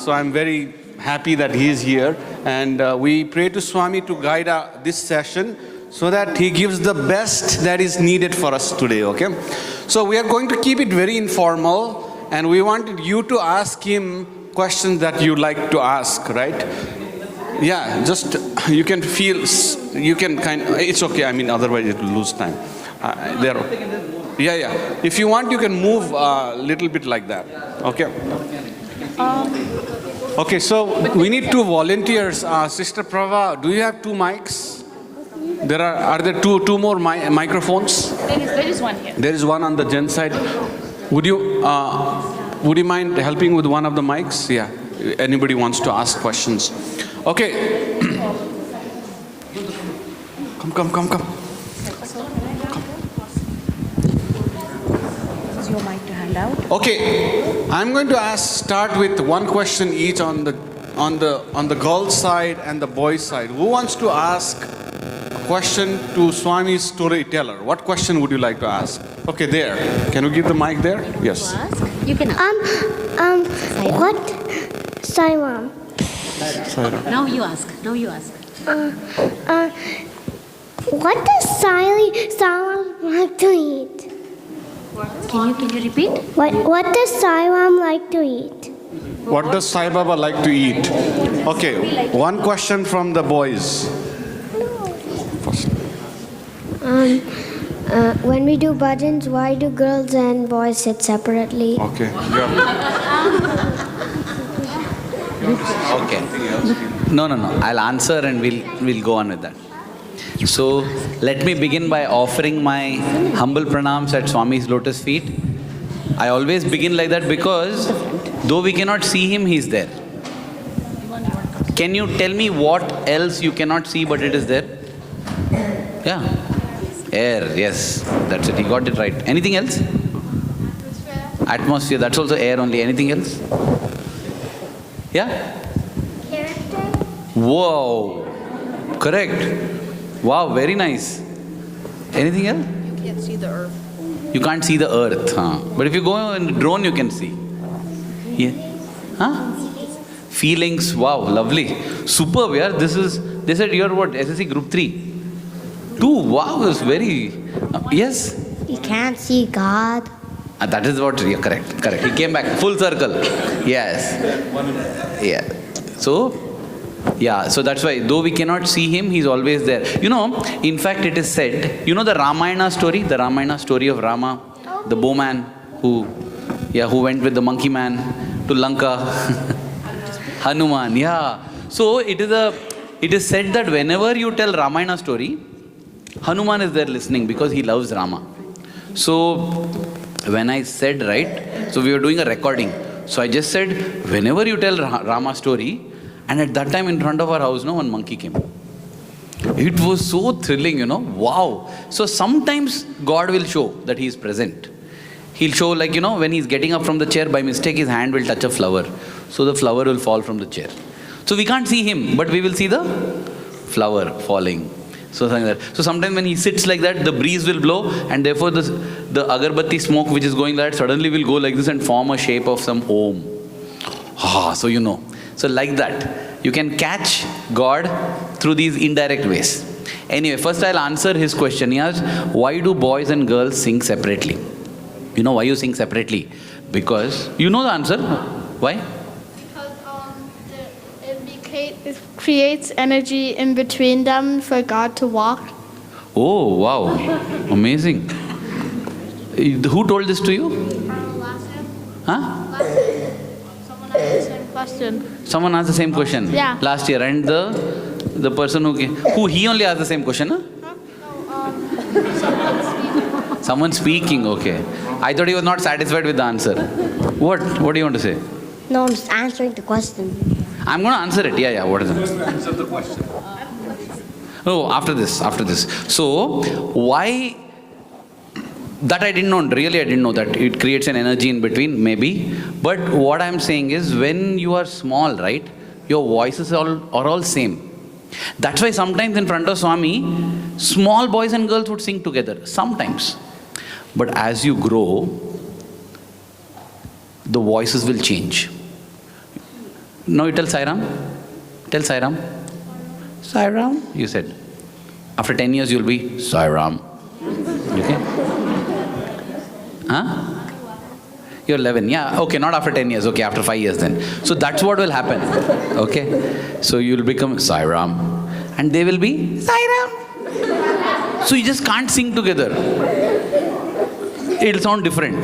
So I'm very happy that he is here. And we pray to Swami to guide this session so that he gives the best that is needed for us today, okay? So we are going to keep it very informal, and we wanted you to ask him questions that you like to ask, right? Yeah, just you can feel, you can it's okay, I mean, otherwise it will lose time. Yeah. If you want, you can move a little bit like that, okay? Okay, so we need 2 volunteers. Sister Prava, do you have 2 mics? Are there two more microphones? There is one here. There is one on the gen side. Would you mind helping with one of the mics? Yeah, anybody wants to ask questions. Okay. Come. This is your mic to hand out. Okay, I'm going to start with one question each on the girl side and the boy side. Who wants to ask a question to Swami's storyteller? What question would you like to ask? Okay, there. Can you give the mic there? Yes. You can ask. What? Sairam. Now you ask. What does Sairam like to eat? Can you repeat? What does Sairam like to eat? What does Sai Baba like to eat? Okay, one question from the boys. First. When we do bhajans, why do girls and boys sit separately? Okay. Yeah. Okay. No. I'll answer and we'll go on with that. So let me begin by offering my humble pranams at Swami's lotus feet. I always begin like that because though we cannot see him, he's there. Can you tell me what else you cannot see but it is there? Yeah. Air, yes. That's it. He got it right. Anything else? Atmosphere. That's also air only. Anything else? Yeah? Character. Whoa. Correct. Wow, very nice. Anything else? You can't see the earth. You can't see the earth, huh? But if you go in a drone, you can see. Yeah. Huh? Feelings, wow, lovely. Superb, yeah. They said you're what? SSE group 3? 2, wow, it's very, yes? You can't see God. That is what, yeah, correct. He came back, full circle. Yes. Yeah. So that's why, though we cannot see him, he's always there. You know, in fact, it is said, you know the Ramayana story of Rama, the bowman who went with the monkey man to Lanka, Hanuman, yeah. So it is said that whenever you tell Ramayana story, Hanuman is there listening because he loves Rama. So when I said, right, so we were doing a recording. So I just said, whenever you tell Rama story, and at that time in front of our house, one monkey came. It was so thrilling, wow. So sometimes God will show that he is present. He'll show when he's getting up from the chair, by mistake his hand will touch a flower. So the flower will fall from the chair. So we can't see him, but we will see the flower falling. So sometimes when he sits like that, the breeze will blow, and therefore the agarbatti smoke which is going like that suddenly will go like this and form a shape of some Om. So So like that, you can catch God through these indirect ways. Anyway, first I'll answer his question. He asked, why do boys and girls sing separately? You know why you sing separately? Because, you know the answer. Why? Because it creates energy in between them for God to walk. Oh, wow. Amazing. Who told this to you? Last year. Huh? Someone asked the same question. Someone asked the same question? Yeah. Last year. And the person he only asked the same question, huh? Someone speaking, okay. I thought he was not satisfied with the answer. What do you want to say? No, I'm just answering the question. I'm going to answer it. Yeah, what is it? Answer the question. Oh, after this. So, why... That I didn't know, really I didn't know that it creates an energy in between, maybe. But what I'm saying is, when you are small, right, your voices are all same. That's why sometimes in front of Swami, small boys and girls would sing together, sometimes. But as you grow, the voices will change. No, you tell Sairam. Tell Sairam. Sairam, you said. After 10 years, you'll be Sairam. Okay? Huh? You're 11. Yeah, okay, not after 10 years. Okay, after 5 years then. So that's what will happen. Okay? So you'll become Sairam. And they will be Sairam. So you just can't sing together. It'll sound different.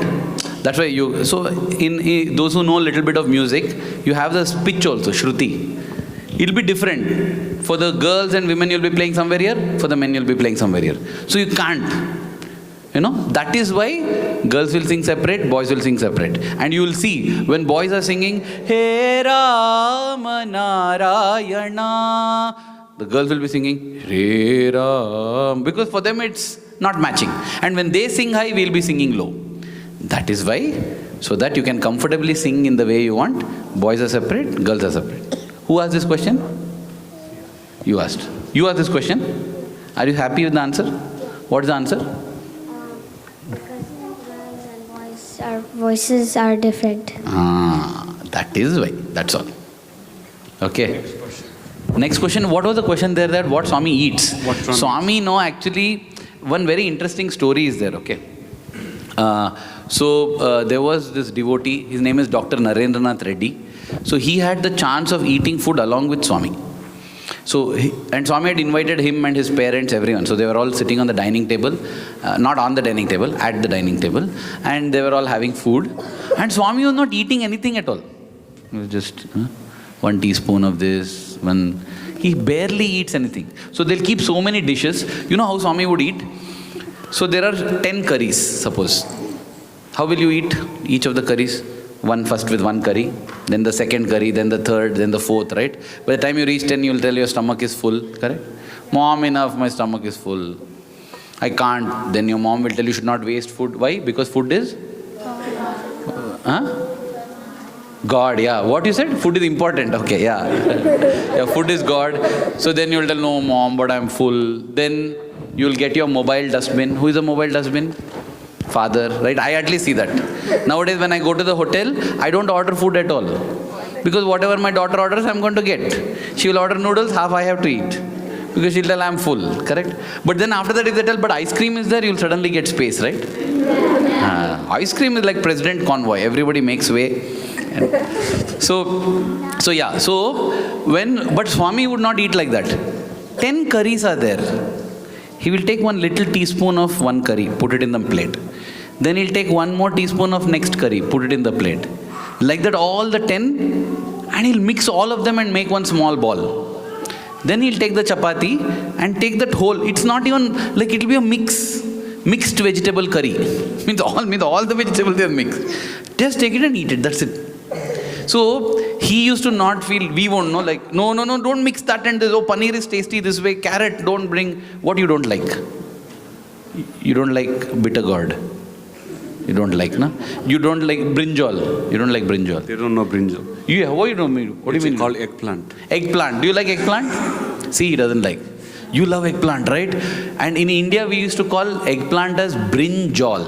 That's why you, so in those who know a little bit of music, you have the pitch also, Shruti. It'll be different. For the girls and women, you'll be playing somewhere here. For the men, you'll be playing somewhere here. So you can't. You know, that is why girls will sing separate, boys will sing separate. And you will see, when boys are singing, He Rama Narayana, the girls will be singing, He Ram, because for them it's not matching. And when they sing high, we'll be singing low. That is why, so that you can comfortably sing in the way you want, boys are separate, girls are separate. Who asked this question? You asked. You asked this question? Are you happy with the answer? What is the answer? Because girls and boys, our voices are different. That is why. That's all. Okay. Next question. What was the question there? That what Swami eats? What Swami, no, actually, one very interesting story is there. Okay. There was this devotee. His name is Dr. Narendranath Reddy. So he had the chance of eating food along with Swami. And Swami had invited him and his parents, everyone. So they were all sitting on the dining table, not on the dining table, at the dining table. And they were all having food. And Swami was not eating anything at all. It was just 1 teaspoon of this, he barely eats anything. So they'll keep so many dishes. You know how Swami would eat? So there are 10 curries, suppose. How will you eat each of the curries? One first with 1 curry, then the second curry, then the third, then the fourth, right? By the time you reach 10, you'll tell your stomach is full, correct? Mom, enough, my stomach is full. I can't. Then your mom will tell you should not waste food. Why? Because food is? God, yeah. What you said? Food is important. Okay, yeah. Yeah, food is God. So then you'll tell, no, mom, but I'm full. Then you'll get your mobile dustbin. Who is a mobile dustbin? Father, right? I at least see that. Nowadays, when I go to the hotel, I don't order food at all. Because whatever my daughter orders, I'm going to get. She will order noodles, half I have to eat. Because she'll tell I'm full, correct? But then after that, if they tell, but ice cream is there, you'll suddenly get space, right? Ice cream is like President Convoy. Everybody makes way. But Swami would not eat like that. 10 curries are there. He will take 1 little teaspoon of 1 curry, put it in the plate. Then he'll take 1 more teaspoon of next curry, put it in the plate. Like that, all the 10, and he'll mix all of them and make 1 small ball. Then he'll take the chapati and take that whole, it's not even, like it'll be a mixed vegetable curry. means all the vegetables they are mixed. Just take it and eat it, that's it. So, he used to not feel, we won't know, like, no, don't mix that and this, paneer is tasty this way, carrot, don't bring, what you don't like? You don't like bitter gourd. You don't like, na? You don't like brinjal. You don't like brinjal. They don't know brinjal. Yeah, what you don't mean? What do you mean? It's called eggplant. Eggplant. Do you like eggplant? See, he doesn't like. You love eggplant, right? And in India, we used to call eggplant as brinjal.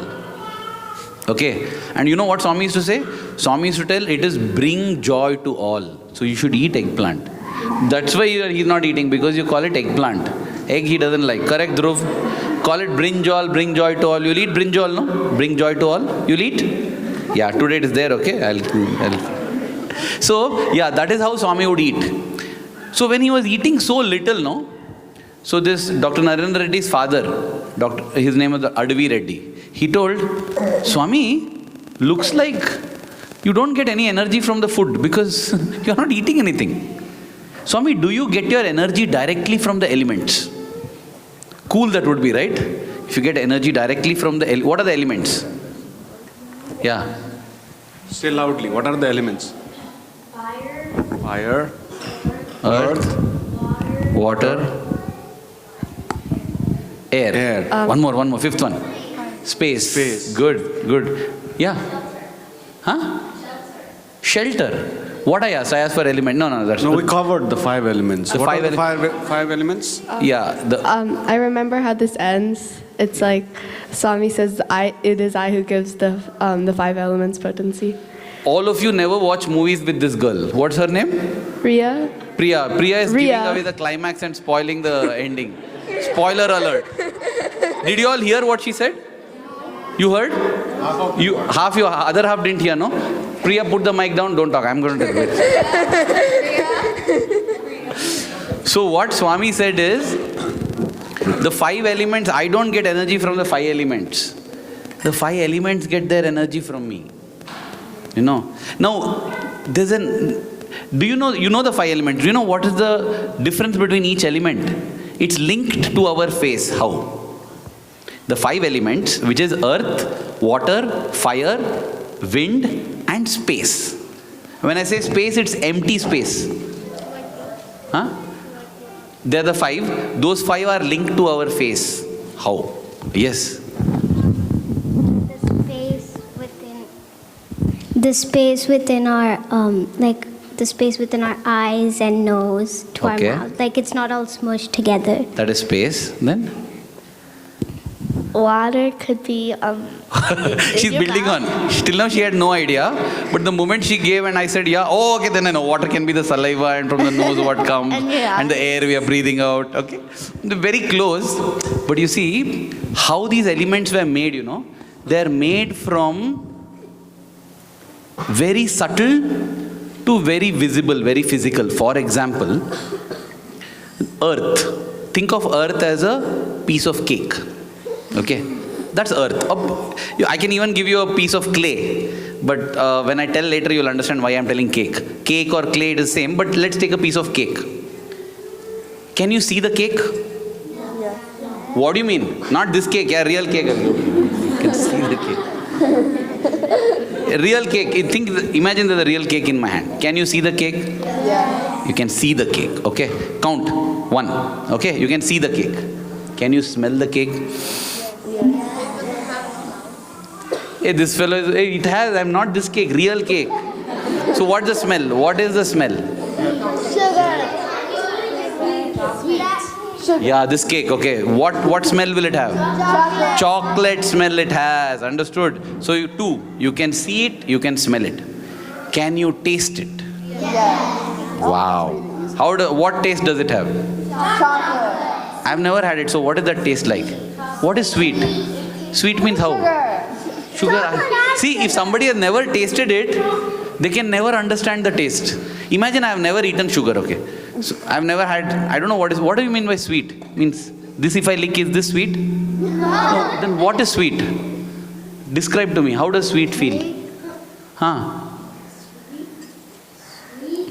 Okay? And you know what Swami used to say? Swami used to tell, it is bring joy to all. So you should eat eggplant. That's why he's not eating, because you call it eggplant. Egg he doesn't like. Correct, Dhruv? Call it brinjal, bring joy to all. You'll eat brinjal, no? Bring joy to all. You'll eat? Yeah, today it is there, okay? So, yeah, that is how Swami would eat. So when he was eating so little, no? So this Dr. Narendra Reddy's father, his name was Advi Reddy. He told, Swami, looks like you don't get any energy from the food because you're not eating anything. Swami, do you get your energy directly from the elements? Cool that would be, right? If you get energy directly from the, what are the elements? Yeah. Say loudly, what are the elements? Fire. Earth. Water. Air. One more, fifth one. Space. Good. Yeah. Huh? Shelter. What I asked? I asked for element. No, that's No, we covered the 5 elements. The What five are the five elements? Yeah. I remember how this ends. It's like Swami says, it is I who gives the 5 elements potency. all of you never watch movies with this girl. What's her name? Ria. Priya. Priya is Ria. giving away the climax and spoiling the ending. Spoiler alert. Did you all hear what she said? You heard? Half your other half didn't hear, no? Priya, put the mic down, don't talk. I'm going to tell you. So what Swami said is, the 5 elements, I don't get energy from the 5 elements. The 5 elements get their energy from me. You know. Now, there's do you know the 5 elements? Do you know what is the difference between each element? It's linked to our face. How? The 5 elements, which is earth, water, fire, wind, and space. When I say space, it's empty space. Huh? They're the 5. Those 5 are linked to our face. How? Yes. The space within our the space within our eyes and nose to Okay. our mouth. Like it's not all smushed together. That is space. Then? Water could be She's building on. Till now she had no idea. But the moment she gave and I said, yeah, oh, okay, then I know. Water can be the saliva and from the nose what comes. And the air we are breathing out. Okay. They're very close. But you see, how these elements were made, you know. They're made from very subtle to very visible, very physical. For example, earth. Think of earth as a piece of cake. Okay, that's earth. I can even give you a piece of clay, but when I tell later, you'll understand why I'm telling cake. Cake or clay is the same, but let's take a piece of cake. Can you see the cake? Yeah. What do you mean? Not this cake, yeah, real cake. You can see the cake. Real cake. Imagine there's a real cake in my hand. Can you see the cake? Yeah. You can see the cake. Okay, count 1. Okay, you can see the cake. Can you smell the cake? Hey, this fellow is, hey, it has, I'm not this cake, real cake. So what's the smell? What is the smell? Sugar. Yeah, this cake, okay. What smell will it have? Chocolate smell it has, understood? So you can see it, you can smell it. Can you taste it? Yes. Wow. What taste does it have? Chocolate. I've never had it, so what does that taste like? What is sweet? Sweet means how? Sugar. See, if somebody has never tasted it, they can never understand the taste. Imagine I have never eaten sugar, okay? So I've never had, I don't know what do you mean by sweet? Means, this if I lick, is this sweet? No. Then what is sweet? Describe to me, how does sweet feel? Huh?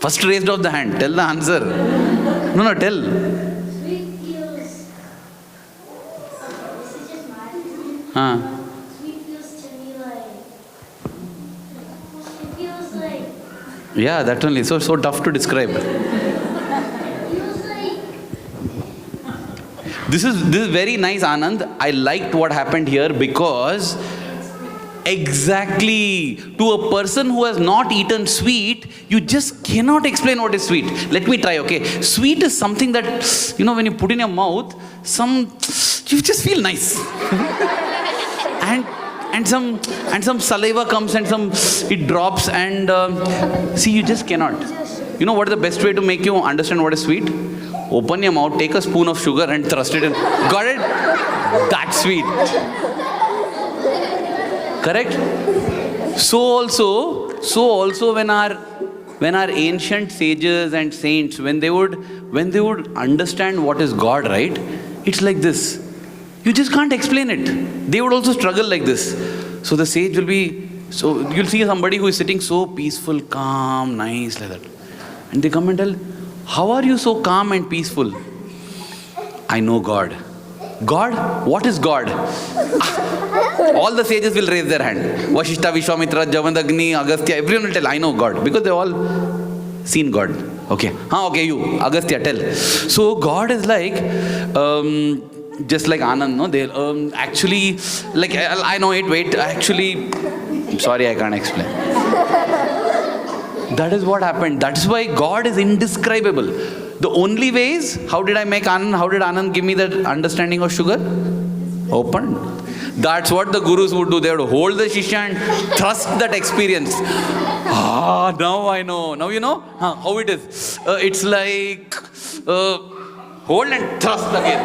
First raised of the hand, tell the answer. No, tell. Huh? Sweet feels to me like. It feels like. Yeah, that only. So tough to describe. This is very nice, Anand. I liked what happened here because exactly to a person who has not eaten sweet, you just cannot explain what is sweet. Let me try, okay? Sweet is something that, when you put in your mouth, you just feel nice. and some saliva comes and it drops and see, you just cannot. You know what is the best way to make you understand what is sweet? Open your mouth, take a spoon of sugar and thrust it in. Got it? That's sweet. Correct? So also when our ancient sages and saints, when they would understand what is God, right? It's like this. You just can't explain it. They would also struggle like this. So the sage will be, you'll see somebody who is sitting so peaceful, calm, nice, like that. And they come and tell, how are you so calm and peaceful? I know God. God? What is God? All the sages will raise their hand. Vashishta, Vishwamitra, Javandagni, Agastya, everyone will tell, I know God. Because they've all seen God. Okay. Okay, you, Agastya, tell. So God is like, just like Anand, no? They actually, like, I know it, wait, actually, sorry, I can't explain. That is what happened. That's why God is indescribable. The only way is, how did Anand give me that understanding of sugar? Opened. That's what the gurus would do. They would hold the shishya and thrust that experience. Now I know. Now you know how it is. It's like hold and thrust again.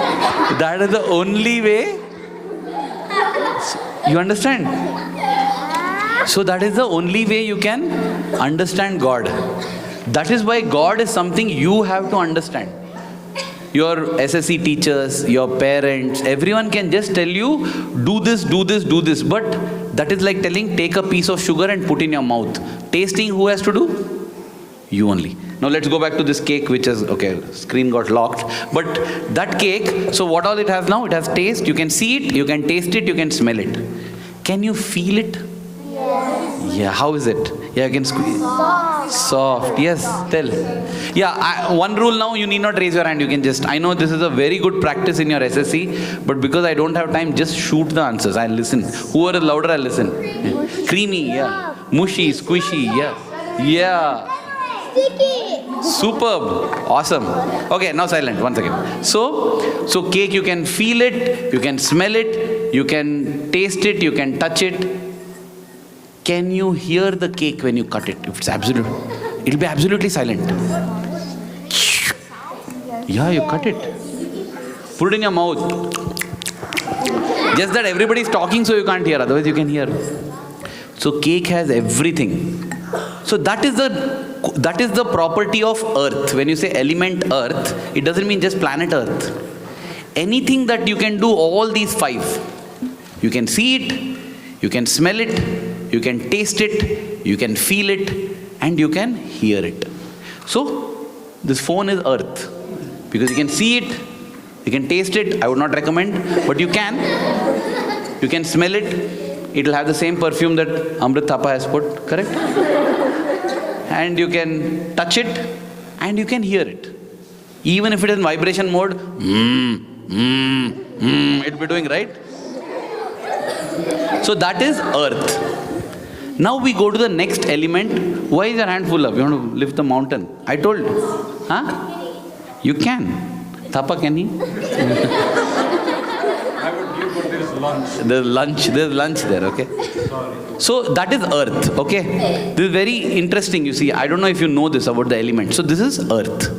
That is the only way. You understand? So that is the only way you can understand God. That is why God is something you have to understand. Your SSE teachers, your parents, everyone can just tell you, do this, do this, do this. But that is like telling, take a piece of sugar and put in your mouth. Tasting, who has to do? You only. Now let's go back to this cake, which is, okay, screen got locked. But that cake, so what all it has now? It has taste. You can see it, you can taste it, you can smell it. Can you feel it? Yes. Yeah, how is it? Yeah, you can squeeze. Soft. Yes, tell. Yeah, one rule now, you need not raise your hand. You can just, I know this is a very good practice in your SSE, but because I don't have time, just shoot the answers. I'll listen. Whoever is louder, I'll listen. Yeah. Creamy, yeah. Mushy, squishy, yeah. Yeah. Sticky. Superb. Awesome. Okay, now silent. One second. So cake, you can feel it, you can smell it, you can taste it, you can touch it. Can you hear the cake when you cut it? If it's absolute, it'll be absolutely silent. Yeah, you cut it. Put it in your mouth. Just that everybody is talking, so you can't hear. Otherwise, you can hear. So cake has everything. So that is the property of earth. When you say element earth, it doesn't mean just planet earth. Anything that you can do all these five. You can see it, you can smell it, you can taste it, you can feel it, and you can hear it. So this phone is earth. Because you can see it, you can taste it. I would not recommend, but you can. You can smell it. It will have the same perfume that Amrit Thapa has put, correct? And you can touch it, and you can hear it. Even if it is in vibration mode, it will be doing, right? So that is earth. Now we go to the next element. Why is your hand full up? You want to lift the mountain? I told you. Huh? You can. Thapa, can he? I would give, but there is lunch. There's lunch there, okay? Sorry. So that is earth, okay? This is very interesting, you see. I don't know if you know this about the element. So this is earth.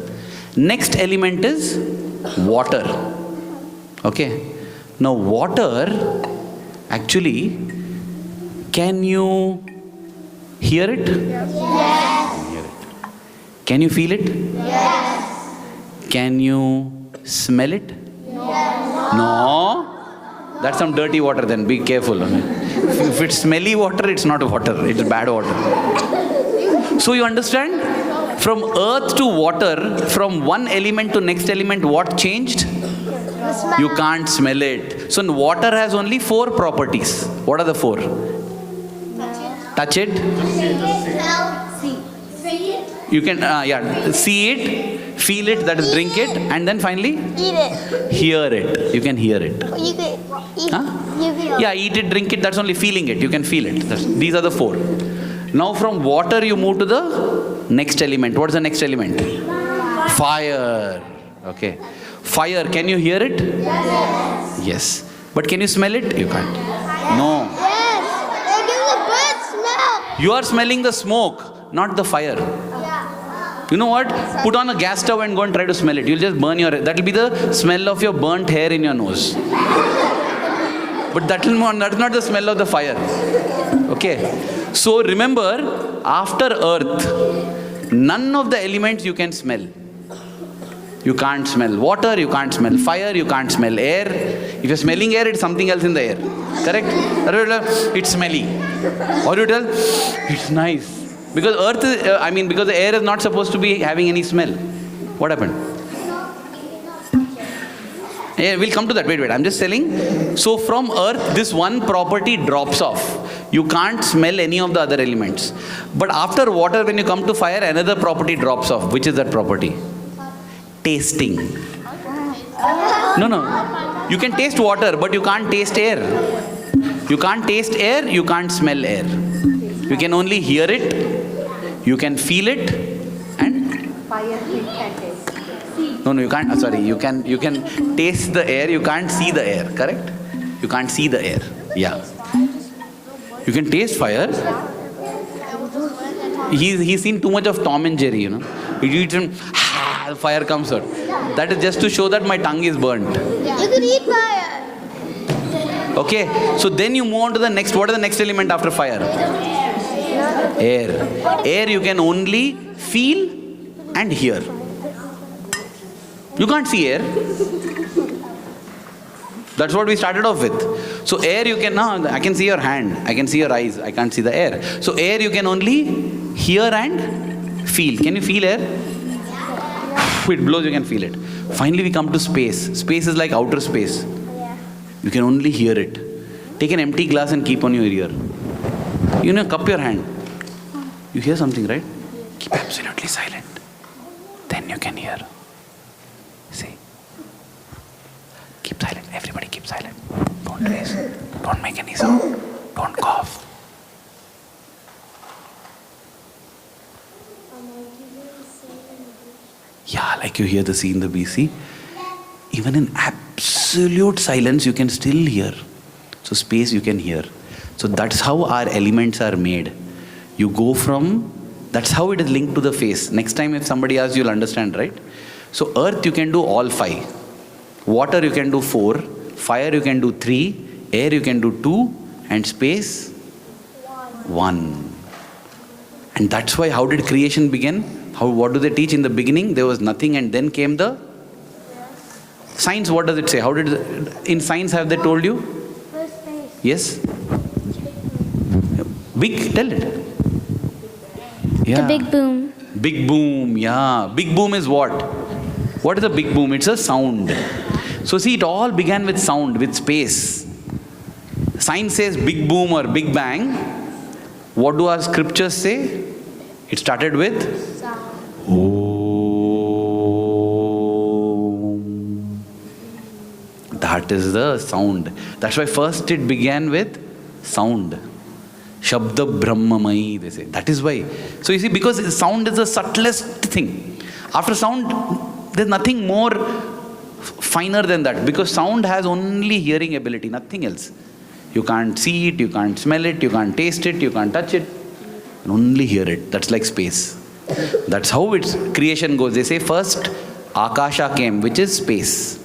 Next element is water. Okay? Now water, actually, can you hear it? Yes. Hear it. Can you feel it? Yes. Can you smell it? No. That's some dirty water then, be careful. If it's smelly water, it's not water, it's bad water. So you understand? From earth to water, from one element to next element, what changed? You can't smell it. So water has only 4 properties. What are the 4? Touch it. You can, see it, feel it, that is drink it, and then finally? Eat it. Hear it. You can hear it. You can eat. Huh? Yeah, eat it, drink it, that's only feeling it. You can feel it. These are the 4. Now from water you move to the next element. What is the next element? Fire. Okay. Fire, can you hear it? Yes. But can you smell it? You can't. No. Yes. It gives a good smell. You are smelling the smoke, not the fire. You know what? Put on a gas stove and go and try to smell it. You'll just burn your... That will be the smell of your burnt hair in your nose. But that's not the smell of the fire. Okay? So remember, after earth, none of the elements you can smell. You can't smell water, you can't smell fire, you can't smell air. If you're smelling air, it's something else in the air. Correct? It's smelly. Or you tell, it's nice. Because earth is, because the air is not supposed to be having any smell. What happened? Yeah, we'll come to that. Wait. I'm just telling. So from earth, this one property drops off. You can't smell any of the other elements. But after water, when you come to fire, another property drops off. Which is that property? Tasting. No. You can taste water, but you can't taste air. You can't taste air, you can't smell air. You can only hear it, you can feel it, and fire you can taste. No, you can't. You can taste the air, you can't see the air, correct? You can't see the air. Yeah. You can taste fire. He's seen too much of Tom and Jerry, you know. He eats and fire comes out. That is just to show that my tongue is burnt. You can eat fire. Okay, so then you move on to the next. What is the next element after fire? Air. Air you can only feel and hear. You can't see air. That's what we started off with. So air you can, now I can see your hand, I can see your eyes, I can't see the air. So air you can only hear and feel. Can you feel air? It blows, you can feel it. Finally we come to space. Space is like outer space. You can only hear it. Take an empty glass and keep on your ear. You know, cup your hand. You hear something, right? Keep absolutely silent. Then you can hear. See? Keep silent. Everybody keep silent. Don't raise. Don't make any sound. Don't cough. Yeah, like you hear the sea in the BC. Even in absolute silence, you can still hear. So space you can hear. So that's how our elements are made. You go from, that's how it is linked to the face. Next time if somebody asks, you'll understand, right? So earth you can do all 5. Water you can do 4. Fire you can do 3. Air you can do 2. And space? 1. And that's why, how did creation begin? What do they teach in the beginning? There was nothing and then came the science. What does it say? How did in science have they told you? Yes. Big, tell it. Yeah. The big boom. Big boom, yeah. Big boom is what? What is a big boom? It's a sound. So see, it all began with sound, with space. Science says big boom or big bang. What do our scriptures say? It started with Om. That is the sound. That's why first it began with sound. Shabda Brahmamai, they say. That is why. So you see, because sound is the subtlest thing. After sound, there's nothing more finer than that. Because sound has only hearing ability, nothing else. You can't see it, you can't smell it, you can't taste it, you can't touch it. You can only hear it. That's like space. That's how its creation goes. They say first Akasha came, which is space.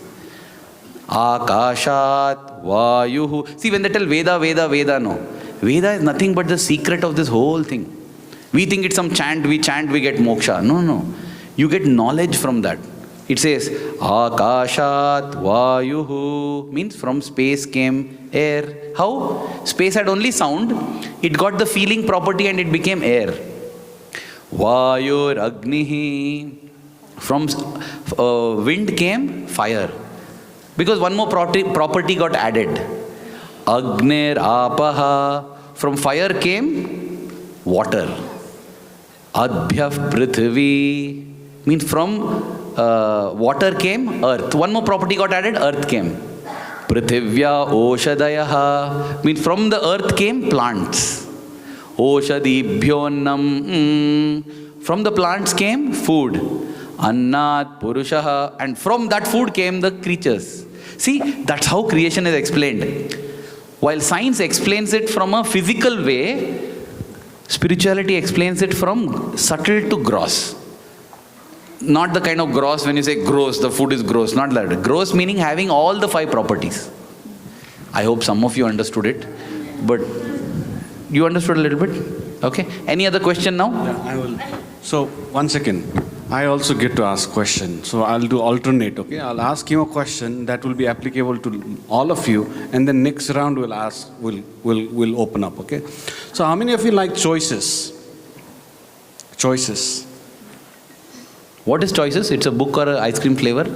Akashat Vayuhu. See, when they tell Veda, Veda, Veda, no. Veda is nothing but the secret of this whole thing. We think it's some chant, we get moksha. No, no. You get knowledge from that. It says, Akashat Vayuhu, means from space came air. How? Space had only sound. It got the feeling property and it became air. Vayur Agnihi. From wind came fire. Because one more property got added. Agnir Apaha. From fire came water. Adbhyav Prithvi. Means from water came earth. One more property got added, earth came. Prithivya Oshadayaha. Means from the earth came plants. Oshadibhyonnam. From the plants came food. Annat Purushaha. And from that food came the creatures. See, that's how creation is explained. While science explains it from a physical way, spirituality explains it from subtle to gross. Not the kind of gross when you say gross, the food is gross, not that. Gross meaning having all the 5 properties. I hope some of you understood it, but you understood a little bit? Okay. Any other question now? Yeah, I will. So, 1 second. I also get to ask question. So I'll do alternate, okay? I'll ask him a question that will be applicable to all of you, and then next round we'll open up, okay? So how many of you like choices? Choices. What is choices? It's a book or an ice cream flavor?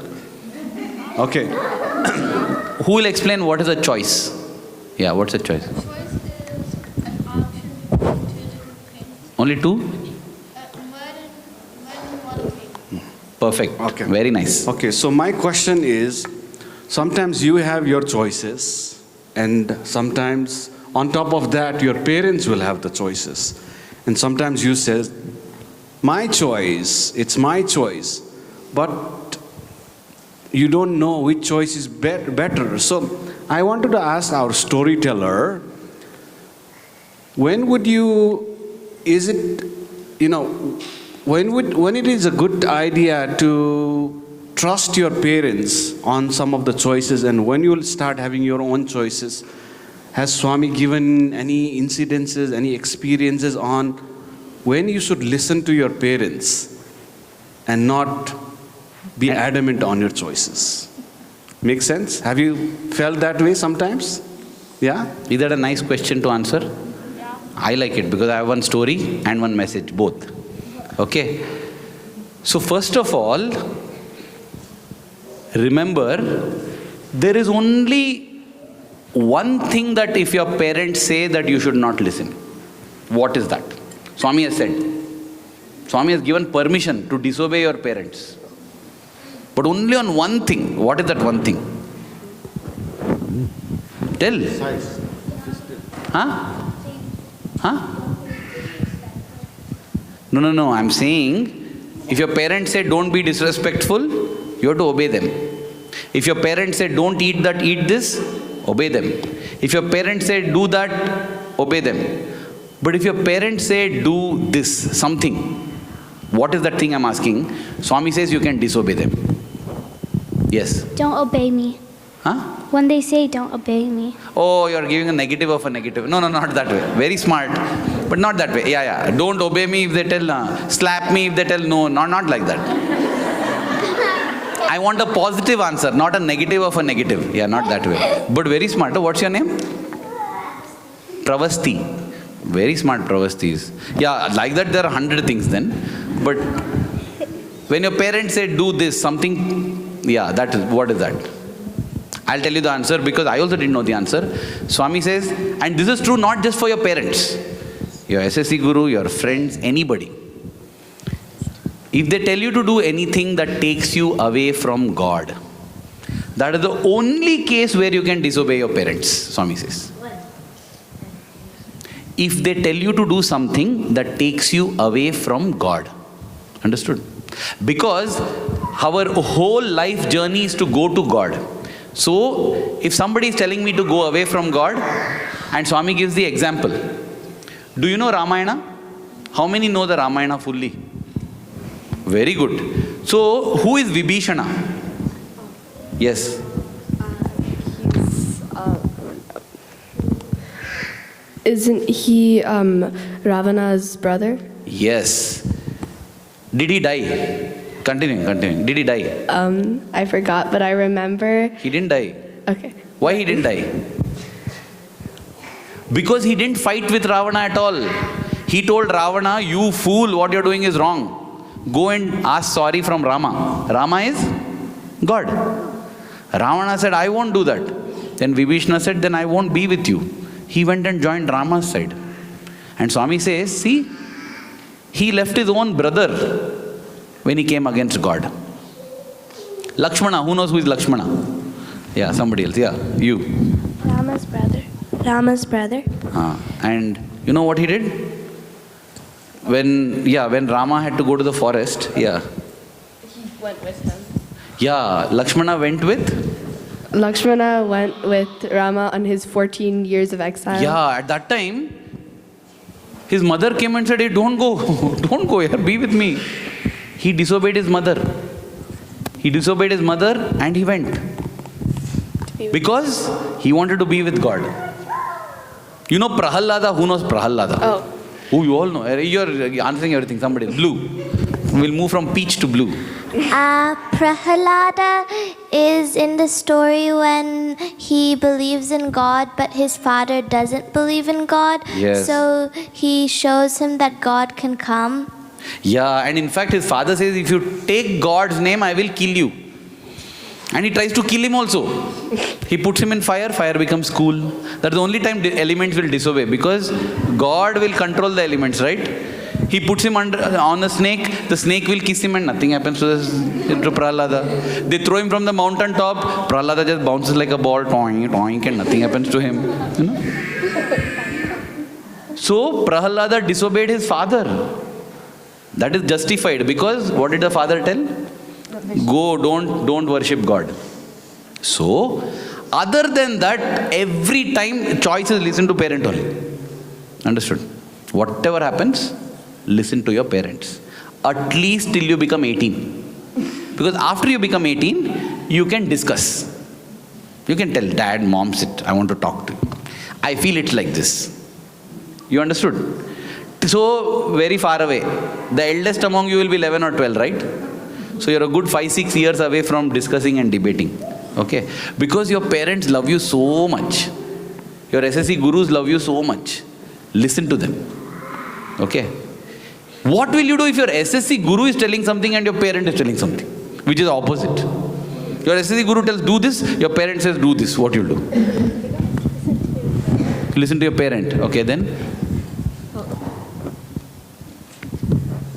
Okay. Who will explain what is a choice? Yeah, what's a choice? Only 2? Perfect. Okay. Very nice. Okay, so my question is, sometimes you have your choices, and sometimes on top of that, your parents will have the choices. And sometimes you say, my choice, it's my choice, but you don't know which choice is better. So I wanted to ask our storyteller, when would you, is it, when it is a good idea to trust your parents on some of the choices, and when you will start having your own choices? Has Swami given any incidences, any experiences on when you should listen to your parents and not be adamant on your choices? Make sense? Have you felt that way sometimes? Yeah? Is that a nice question to answer? Yeah. I like it because I have one story and one message, both. Okay? So first of all, remember, there is only one thing that if your parents say that you should not listen. What is that? Swami has said. Swami has given permission to disobey your parents. But only on one thing. What is that one thing? Tell. Huh? Huh? No. I'm saying, if your parents say don't be disrespectful, you have to obey them. If your parents say don't eat that, eat this, obey them. If your parents say do that, obey them. But if your parents say do this, something, what is that thing I'm asking? Swami says you can disobey them. Yes. Don't obey me. Huh? When they say don't obey me. Oh, you're giving a negative of a negative. No, not that way. Very smart. But not that way. Yeah. Don't obey me if they tell, slap me if they tell, no, not like that. I want a positive answer, not a negative of a negative. Yeah, not that way. But very smart. What's your name? Pravasti. Very smart Pravastis. Yeah, like that there are 100 things then. But when your parents say do this, something, yeah, that is, what is that? I'll tell you the answer because I also didn't know the answer. Swami says, and this is true not just for your parents, your SSE guru, your friends, anybody. If they tell you to do anything that takes you away from God, that is the only case where you can disobey your parents, Swami says. If they tell you to do something that takes you away from God. Understood? Because our whole life journey is to go to God. So, if somebody is telling me to go away from God, and Swami gives the example. Do you know Ramayana? How many know the Ramayana fully? Very good. So, who is Vibhishana? Yes. Isn't he Ravana's brother? Yes. Did he die? Continuing. Did he die? I forgot, but I remember. He didn't die. Okay. Why he didn't die? Because he didn't fight with Ravana at all. He told Ravana, you fool, what you're doing is wrong. Go and ask sorry from Rama. Rama is God. Ravana said, I won't do that. Then Vibhishana said, then I won't be with you. He went and joined Rama's side. And Swami says, see, he left his own brother when he came against God. Lakshmana, who knows who is Lakshmana? Yeah, somebody else. Yeah, you. Rama's brother. Rama's brother. And you know what he did? When Rama had to go to the forest, He went with him. Yeah, Lakshmana went with? Lakshmana went with Rama on his 14 years of exile. Yeah, at that time, his mother came and said, hey, don't go, don't go here, be with me. He disobeyed his mother. And he went. Because he wanted to be with God. You know Prahalada? Who knows Prahalada? Oh. Who you all know? You're answering everything. Somebody. Blue. We'll move from peach to blue. Prahalada is in the story when he believes in God, but his father doesn't believe in God. Yes. So he shows him that God can come. Yeah, and in fact his father says, if you take God's name, I will kill you. And he tries to kill him also. He puts him in fire, fire becomes cool. That's the only time the elements will disobey, because God will control the elements, right? He puts him on a snake, the snake will kiss him and nothing happens to Prahlada. They throw him from the mountain top, Prahlada just bounces like a ball, toing, toing, and nothing happens to him. You know? So Prahlada disobeyed his father. That is justified, because what did the father tell? Go, don't worship God. So, other than that, every time choice is listen to parent only. Understood? Whatever happens, listen to your parents. At least till you become 18. Because after you become 18, you can discuss. You can tell dad, mom, sit, I want to talk to you. I feel it's like this. You understood? So, very far away. The eldest among you will be 11 or 12, right? So, you're a good 5-6 years away from discussing and debating. Okay? Because your parents love you so much. Your SSE gurus love you so much. Listen to them. Okay? What will you do if your SSE guru is telling something and your parent is telling something, which is opposite? Your SSE guru tells do this, your parent says do this. What you'll do? Listen to your parent. Okay, then?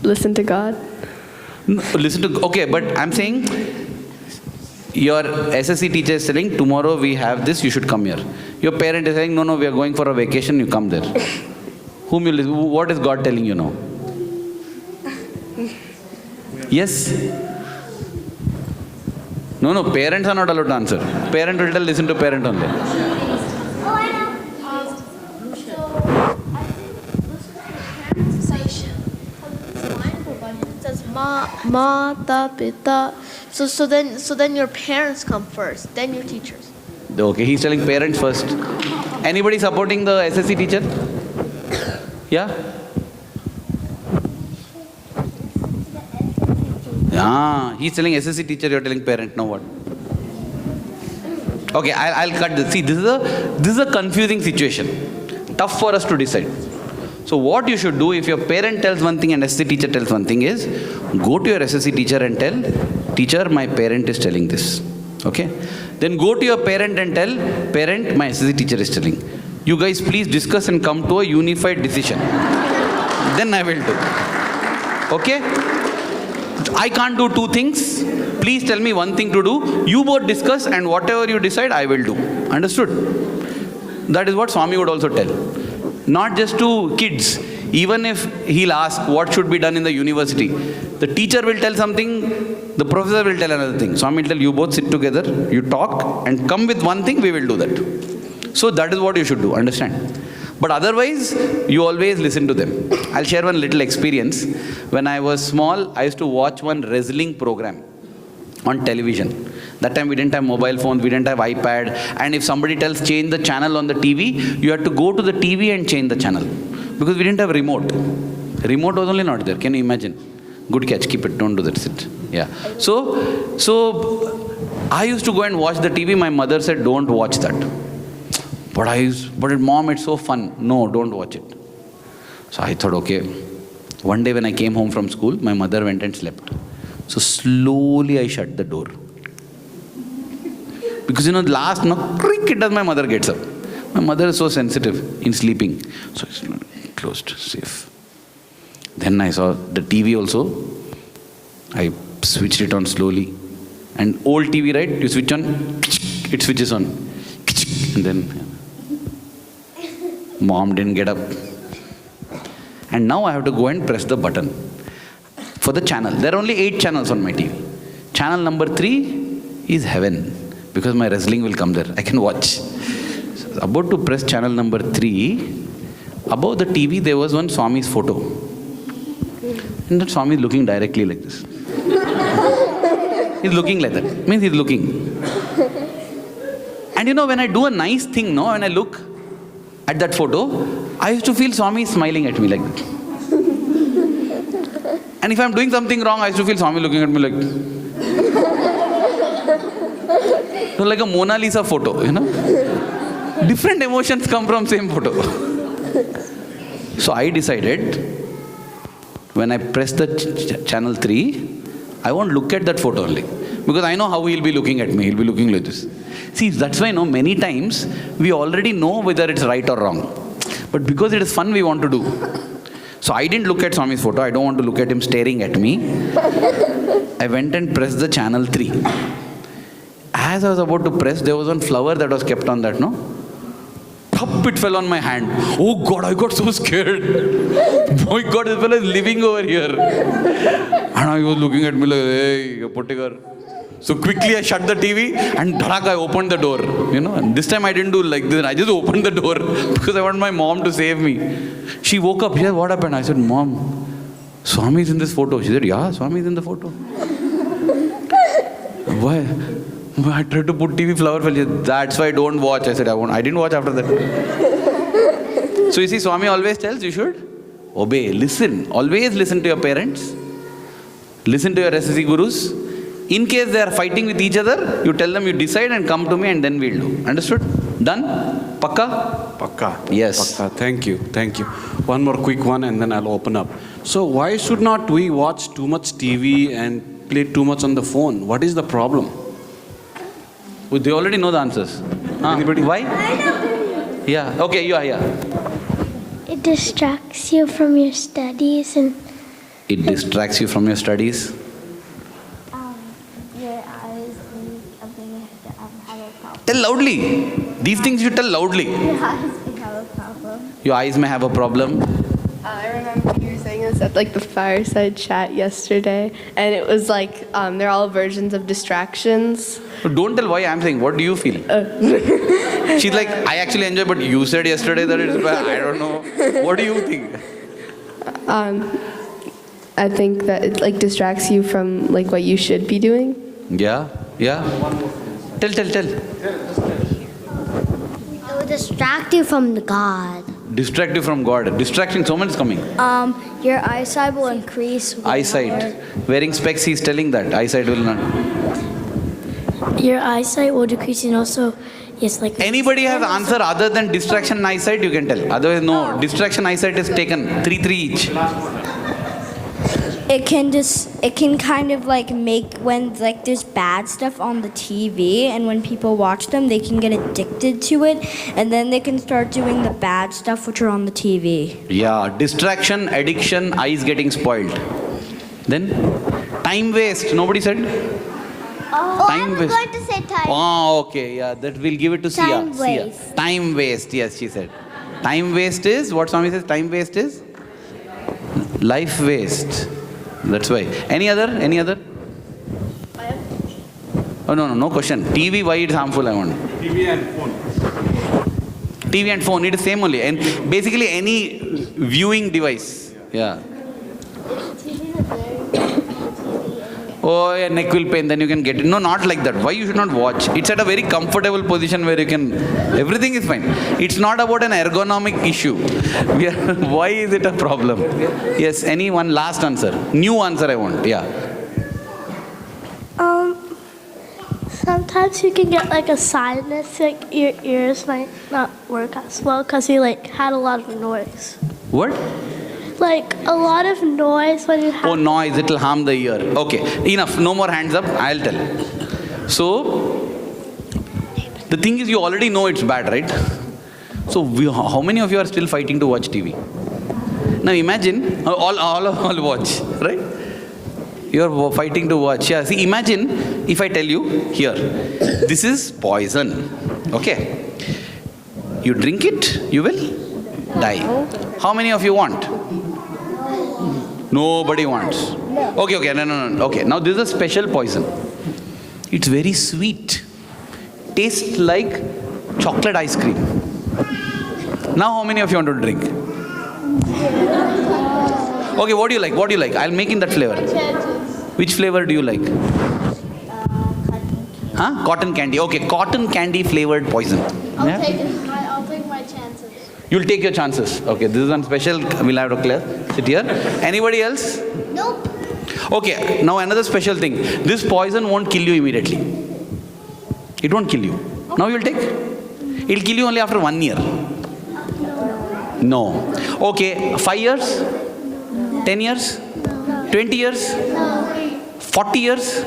Listen to God. No, listen to, okay, but I'm saying your SSE teacher is telling tomorrow we have this, you should come here. Your parent is saying no, we are going for a vacation, you come there. Whom you listen? What is God telling you now? Yes? No, parents are not allowed to answer. Parent will tell listen to parent only. Mata, pita. So then your parents come first, then your teachers. Okay, he's telling parents first. Anybody supporting the SSE teacher? Yeah? Yeah, he's telling SSE teacher, you're telling parent, now what? Okay, I'll cut this. See, this is a confusing situation. Tough for us to decide. So what you should do if your parent tells one thing and SSE teacher tells one thing is, go to your SSE teacher and tell, teacher, my parent is telling this. Okay? Then go to your parent and tell, parent, my SSE teacher is telling. You guys please discuss and come to a unified decision. Then I will do. Okay? I can't do two things. Please tell me one thing to do. You both discuss and whatever you decide, I will do. Understood? That is what Swami would also tell. Not just to kids. Even if he'll ask what should be done in the university, the teacher will tell something, the professor will tell another thing. Swami will tell you both sit together, you talk and come with one thing, we will do that. So that is what you should do, understand? But otherwise, you always listen to them. I'll share one little experience. When I was small, I used to watch one wrestling program on television. That time we didn't have mobile phones, we didn't have iPad, and if somebody tells change the channel on the TV, you had to go to the TV and change the channel. Because we didn't have remote. Remote was only not there, can you imagine? Good catch, keep it, don't do that, sit. Yeah. So I used to go and watch the TV, my mother said don't watch that. But mom, it's so fun. No, don't watch it. So I thought, okay. One day when I came home from school, my mother went and slept. So slowly I shut the door. Because last, creak, it does, my mother gets up. My mother is so sensitive in sleeping. So it's closed, safe. Then I saw the TV also. I switched it on slowly. And old TV, right? You switch on, it switches on. And then mom didn't get up. And now I have to go and press the button for the channel. There are only 8 channels on my TV. Channel number 3 is heaven. Because my wrestling will come there. I can watch. So about to press channel number 3, above the TV there was one Swami's photo. And that Swami is looking directly like this. He's looking like that. Means he's looking. And when I do a nice thing, when I look at that photo, I used to feel Swami smiling at me like that. And if I'm doing something wrong, I used to feel Swami looking at me like so like a Mona Lisa photo, Different emotions come from same photo. So I decided, when I press the channel 3, I won't look at that photo only. Because I know how he'll be looking at me. He'll be looking like this. See, that's why many times we already know whether it's right or wrong. But because it is fun, we want to do. So I didn't look at Swami's photo. I don't want to look at him staring at me. I went and pressed the channel 3. As I was about to press, there was one flower that was kept on that, Thup, it fell on my hand. Oh God, I got so scared. My God, this fellow is living over here. And I was looking at me like, hey, Pottigar. So quickly I shut the TV and dharak, I opened the door. You know, and this time I didn't do like this. I just opened the door because I want my mom to save me. She woke up. She said, what happened? I said, Mom, Swami is in this photo. She said, yeah, Swami is in the photo. Why? I tried to put TV flower fell. That's why I don't watch. I said, I didn't watch after that. So you see, Swami always tells you should obey, listen. Always listen to your parents. Listen to your SSE gurus. In case they are fighting with each other, you tell them you decide and come to me and then we'll do. Understood? Done? Pakka? Pakka. Yes. Pakka. Thank you. Thank you. One more quick one and then I'll open up. So why should not we watch too much TV and play too much on the phone? What is the problem? Well, they already know the answers. Anybody? Why? Yeah. Okay, you are here. It distracts you from your studies and It distracts you from your studies. your eyes have a problem. Tell loudly. These things you tell loudly. Your eyes may have a problem. Your eyes may have a problem. I remember you were saying this at like the fireside chat yesterday, and it was like they're all versions of distractions. Don't tell why I'm saying. What do you feel? She's like, I actually enjoy, but you said yesterday that it's bad. I don't know. What do you think? I think that it like distracts you from like what you should be doing. Yeah, yeah. Tell. It will distract you from the God. Distract you from God. Distraction, so much is coming. Your eyesight will increase. Eyesight. Wearing specs, he's telling that. Eyesight will not. Your eyesight will decrease and also, yes, like... Anybody has answer other than distraction and eyesight, you can tell. Otherwise, no. Distraction, eyesight is taken. 3 each. It can kind of like make when like there's bad stuff on the TV and when people watch them they can get addicted to it and then they can start doing the bad stuff which are on the TV. Yeah, distraction, addiction, eyes getting spoiled. Then, time waste. Nobody said? I'm going to say time. Oh, okay. Yeah, that we'll give it to Sia. Time Sia. waste. Time waste, yes, she said. Time waste is, what Swami says, time waste is? Life waste. That's why. Any other? Oh, no question. TV, why it's harmful, I want. TV and phone. TV and phone, it is same only. And basically any viewing device. Yeah. Oh, yeah, neck will pain, then you can get it. No, not like that. Why you should not watch? It's at a very comfortable position where you can, everything is fine. It's not about an ergonomic issue. Why is it a problem? Yes, any one last answer. New answer I want, yeah. Sometimes you can get like a sinus, like your ears might not work as well because you like had a lot of noise. What? Like a lot of noise when you have. Oh, noise, it will harm the ear. Okay, enough. No more hands up. I'll tell. So, the thing is, you already know it's bad, right? So, how many of you are still fighting to watch TV? Now, imagine, all watch, right? You're fighting to watch. Yeah, see, imagine if I tell you, here, this is poison. Okay? You drink it, you will die. How many of you want? Nobody wants. Okay, no. Okay, now this is a special poison. It's very sweet. Tastes like chocolate ice cream. Now how many of you want to drink? Okay, what do you like? I'll make in that flavor. Which flavor do you like? Huh? Cotton candy. Okay, cotton candy flavored poison. I'll take my chances. You'll take your chances. Okay, this is one special. We'll have to clear. Sit here. Anybody else? Nope. Okay, now another special thing. This poison won't kill you immediately. It won't kill you. Now you'll take? It'll kill you only after 1 year. No. Okay, 5 years? 10 years? 20 years? 40 years?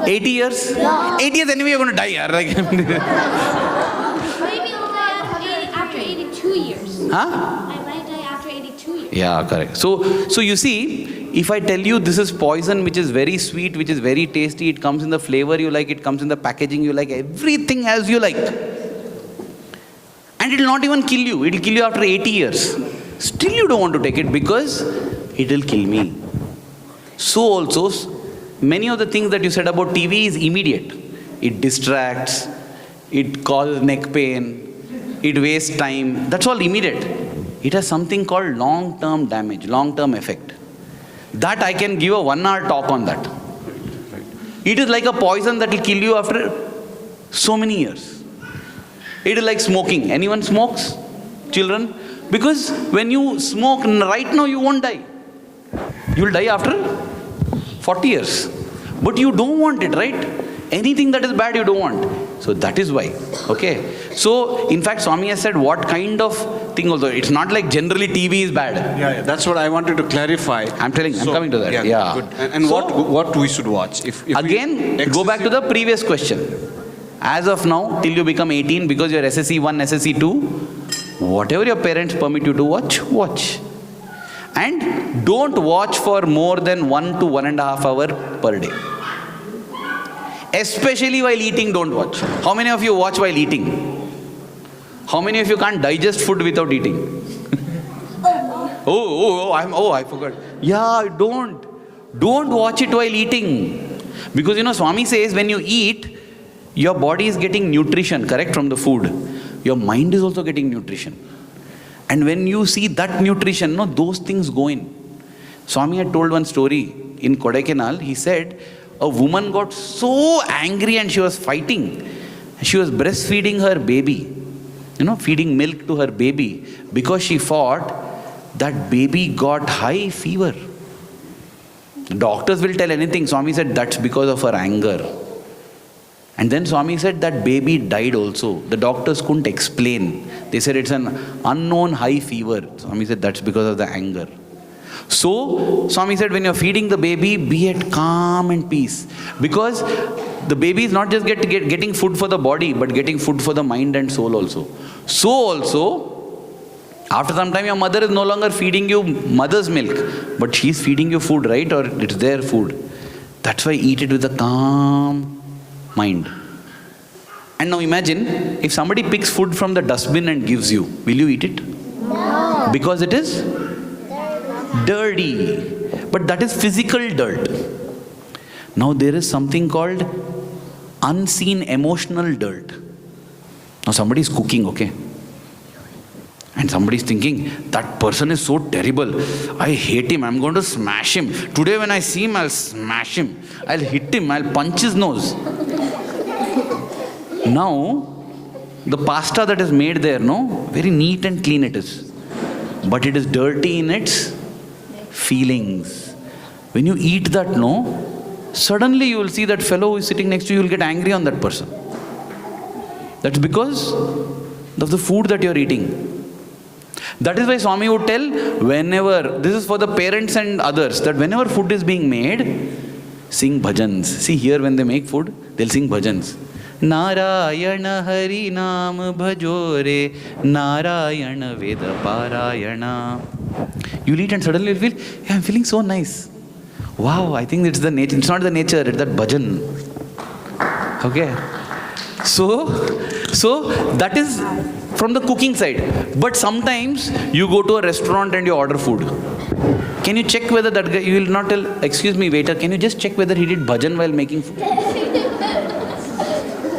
80 years? 80 years anyway you're going to die. Yaar. Like, Maybe after 82 years. huh? I might die after 82 years. Yeah, correct. So you see, if I tell you this is poison, which is very sweet, which is very tasty, it comes in the flavor you like, it comes in the packaging you like, everything as you like. And And it will not even kill you. It will kill you after 80 years. Still you don't want to take it because it will kill me. So also, many of the things that you said about TV is immediate. It distracts, it causes neck pain, it wastes time. That's all immediate. It has something called long-term damage, long-term effect. That I can give a 1 hour talk on that. It is like a poison that will kill you after so many years. It is like smoking. Anyone smokes? Children? Because when you smoke, right now you won't die. You will die after 40 years. But you don't want it, right? Anything that is bad you don't want. So that is why. Okay. So in fact Swami has said what kind of thing also. It's not like generally TV is bad. Yeah, that's what I wanted to clarify. I'm coming to that. Yeah. Good. And so, what we should watch? If again, go back to the previous question. As of now, till you become 18, because you're SSE 1, SSE 2, whatever your parents permit you to watch, watch. And don't watch for more than 1 to 1.5 hours per day. Especially while eating, don't watch. How many of you watch while eating? How many of you can't digest food without eating? I forgot. Yeah, don't. Don't watch it while eating. Because Swami says when you eat, your body is getting nutrition, correct, from the food. Your mind is also getting nutrition. And when you see that nutrition, those things go in. Swami had told one story in Kodaikanal. He said, a woman got so angry and she was fighting. She was breastfeeding her baby, feeding milk to her baby, because she thought that baby got high fever. Doctors will tell anything. Swami said that's because of her anger. And then Swami said that baby died also. The doctors couldn't explain. They said it's an unknown high fever. Swami said that's because of the anger. So, Swami said when you're feeding the baby, be at calm and peace. Because the baby is not just getting food for the body, but getting food for the mind and soul also. So also, after some time your mother is no longer feeding you mother's milk, but she's feeding you food, right? Or it's their food. That's why eat it with a calm mind. And now imagine, if somebody picks food from the dustbin and gives you, will you eat it? No. Because it is dirty. But that is physical dirt. Now there is something called unseen emotional dirt. Now somebody is cooking, okay? And somebody is thinking, that person is so terrible. I hate him. I'm going to smash him. Today when I see him, I'll smash him. I'll hit him. I'll punch his nose. Now, the pasta that is made there, very neat and clean it is. But it is dirty in its feelings. When you eat that, suddenly you will see that fellow who is sitting next to you, you will get angry on that person. That's because of the food that you are eating. That is why Swami would tell, whenever, this is for the parents and others, that whenever food is being made, sing bhajans. See, here when they make food, they'll sing bhajans. Narayana Hari Nam Bhajore, Narayana Veda Parayana. You'll eat and suddenly you'll feel, yeah, I'm feeling so nice. Wow, I think it's the nature. It's not the nature, it's that bhajan. Okay. So that is from the cooking side. But sometimes you go to a restaurant and you order food. Can you check whether that guy, you will not tell, excuse me waiter, can you just check whether he did bhajan while making food?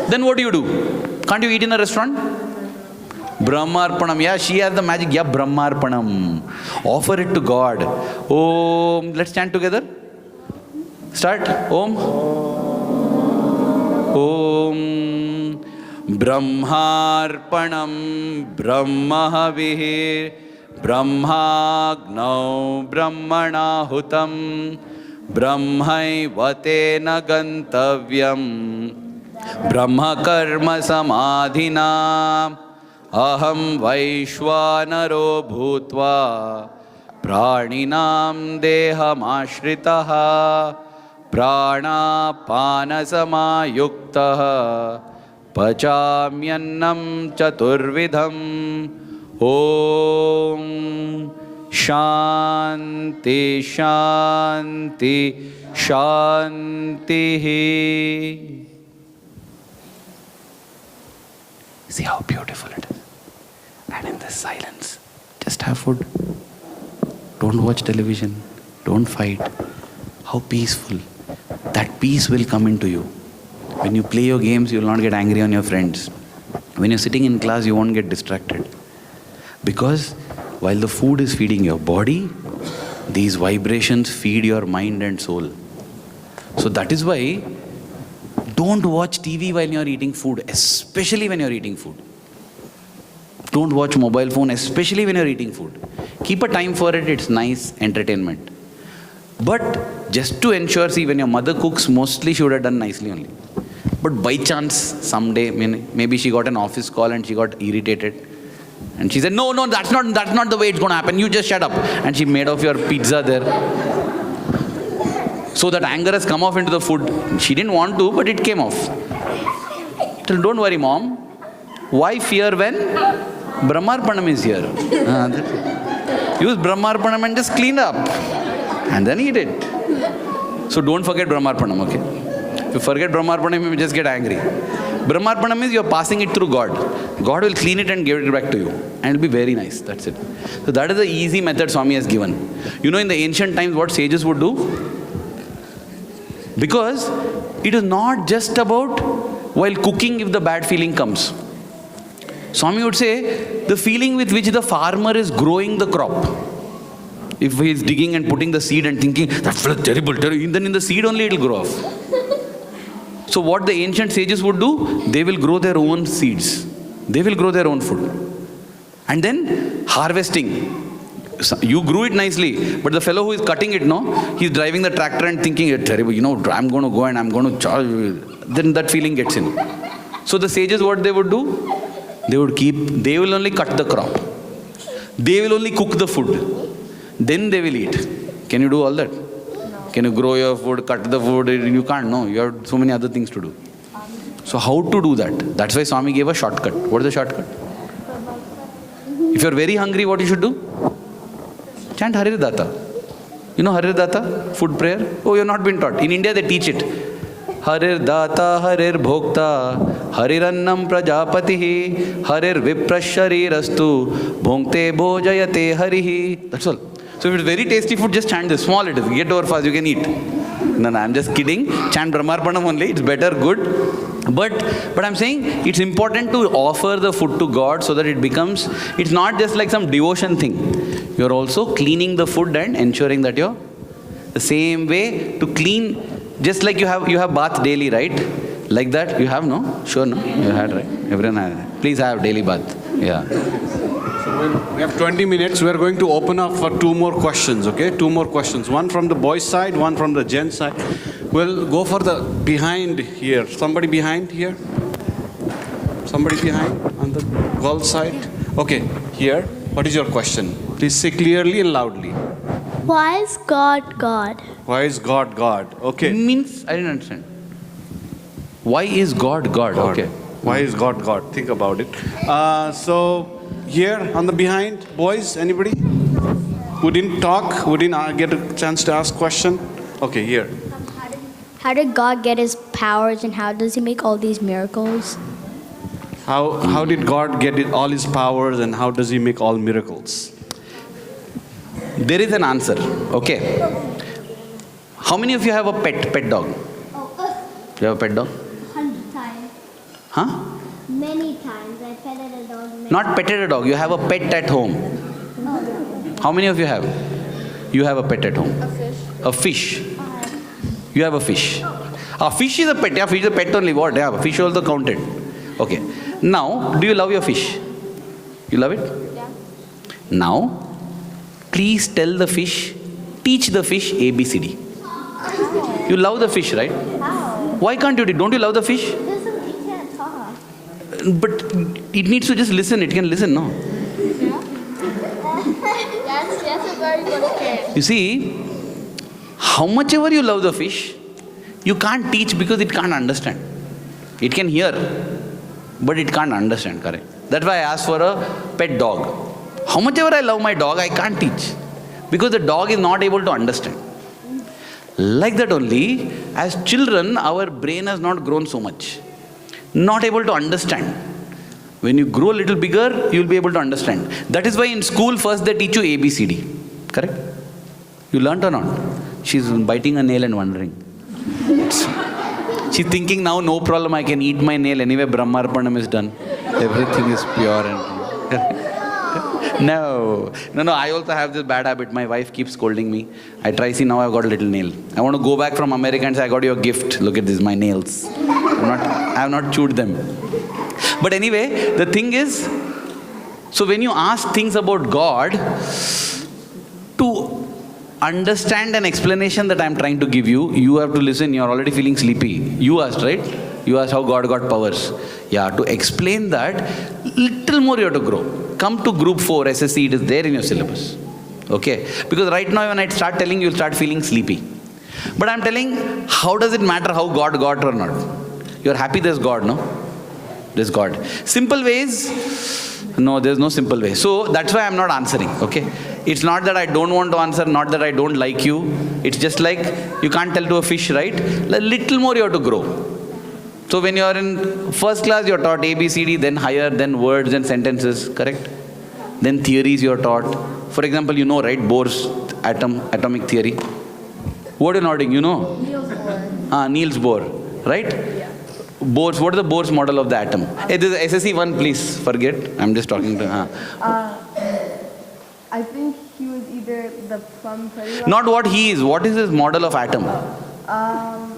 Then what do? Can't you eat in a restaurant? Brahmarpanam. Yeah, she has the magic. Yeah, Brahmarpanam. Offer it to God. Om. Let's chant together. Start. Om. Om. Brahmarpanam. Brahmahavih. Brahmagnau. Brahmanahutam. Brahmaivatena gantavyam. Brahma karma samadhina. Aham Vaishwanaro bhutva praninam deham ashritaha pranapana samayuktaha pachamyannam chaturvidham. Om Shanti Shanti Shanti. See how beautiful it is. And in this silence, just have food. Don't watch television. Don't fight. How peaceful. That peace will come into you. When you play your games, you will not get angry on your friends. When you're sitting in class, you won't get distracted. Because while the food is feeding your body, these vibrations feed your mind and soul. So that is why don't watch TV while you're eating food, especially when you're eating food. Don't watch mobile phone, especially when you're eating food. Keep a time for it, it's nice entertainment. But just to ensure, see, when your mother cooks, mostly she would have done nicely only. But by chance, someday, maybe she got an office call and she got irritated. And she said, no, that's not the way it's going to happen. You just shut up. And she made off your pizza there. So that anger has come off into the food. She didn't want to, but it came off. Tell, don't worry, mom. Why fear when Brahmarpanam is here? Use Brahmarpanam and just clean up. And then eat it. So don't forget Brahmarpanam, okay? If you forget Brahmarpanam, you just get angry. Brahmarpanam is you're passing it through God. God will clean it and give it back to you. And it'll be very nice. That's it. So that is the easy method Swami has given. You know, in the ancient times, what sages would do? Because it is not just about while cooking if the bad feeling comes. Swami would say, the feeling with which the farmer is growing the crop. If he is digging and putting the seed and thinking, that feels terrible, then in the seed only it will grow off. So what the ancient sages would do, they will grow their own seeds. They will grow their own food. And then harvesting. You grew it nicely, but the fellow who is cutting it, he's driving the tractor and thinking, it's terrible, I'm going to go and I'm going to charge. Then that feeling gets in. So the sages, what they would do? They will only cut the crop. They will only cook the food. Then they will eat. Can you do all that? No. Can you grow your food, cut the food? You can't, no. You have so many other things to do. So how to do that? That's why Swami gave a shortcut. What is the shortcut? If you're very hungry, what you should do? Chant Harir Data. You know Harir Data? Food prayer? Oh, you've not been taught. In India, they teach it. Harir Data, Harir Bhokta, Harirannam Prajapatihi, Harir Viprasharirastu, Bhonkte Bhojayate Harihi. That's all. So if it's very tasty food, just chant this. Small it is. Get over fast, you can eat. No, I'm just kidding. Chant Brahmarpanam only. It's better, good. But I'm saying it's important to offer the food to God so that it becomes, it's not just like some devotion thing. You're also cleaning the food and ensuring that you're the same way to clean, just like you have bath daily, right? Like that, you have, no? Sure, no? You had, right? Everyone had. Please have daily bath. Yeah. We have 20 minutes. We are going to open up for 2 more questions, okay? 2 more questions. One from the boys' side, one from the gents' side. We'll go for the behind here. Somebody behind here? Somebody behind on the girls' side? Okay, here. What is your question? Please say clearly and loudly. Why is God God? Why is God God? Okay. Means, I didn't understand. Why is God God? Okay. Why is God God? Think about it. So, here on the behind, boys, anybody? Who didn't talk? Who didn't get a chance to ask question? Okay, here. How did God get his powers and how does he make all these miracles? How did God get all his powers and how does he make all miracles? There is an answer, okay. How many of you have a pet dog? You have a pet dog? 100 times. Huh? Many times. I petted a dog. Not petted a dog, you have a pet at home. How many of you have? You have a pet at home. A fish. You have a fish. A fish is a pet. Yeah, fish is a pet only. What? Yeah, fish also counted. Okay. Now, do you love your fish? You love it? Yeah. Now, please tell the fish, teach the fish ABCD. You love the fish, right? How? Why can't you? Don't you love the fish? It can't talk. But it needs to just listen. It can listen, no? That's a very good kid. You see, how much ever you love the fish, you can't teach because it can't understand. It can hear, but it can't understand, correct? That's why I asked for a pet dog. How much ever I love my dog, I can't teach. Because the dog is not able to understand. Like that only, as children, our brain has not grown so much. Not able to understand. When you grow a little bigger, you'll be able to understand. That is why in school, first they teach you ABCD. Correct? You learnt or not? She's biting a nail and wondering. She's thinking now, no problem, I can eat my nail. Anyway, Brahmarpanam is done. Everything is pure and... No, I also have this bad habit. My wife keeps scolding me. I try, see, now I've got a little nail. I want to go back from America and say, I got you a gift. Look at this, my nails. I have not chewed them. But anyway, the thing is, so when you ask things about God, to understand an explanation that I'm trying to give you, you have to listen. You're already feeling sleepy. You asked, right? You asked how God got powers. Yeah, to explain that, little more you have to grow. Come to group 4, SSE, it is there in your syllabus. Okay? Because right now when I start telling you, you'll start feeling sleepy. But I'm telling, how does it matter how God got or not? You're happy there's God, no? There's God. Simple ways? No, there's no simple way. So that's why I'm not answering, okay? It's not that I don't want to answer, not that I don't like you. It's just like, you can't tell to a fish, right? A little more you have to grow. So when you're in first class, you're taught A, B, C, D, then higher, then words and sentences, correct? Then theories you're taught. For example, you know, right, Bohr's atomic theory. What are you nodding, you know? Niels Bohr. Niels Bohr, right? Yeah. Bohr's, what is the Bohr's model of the atom? Hey, this is SSE 1, please forget. I'm just talking to... I think he was either the plum pudding one. Not what he is. What is his model of atom? I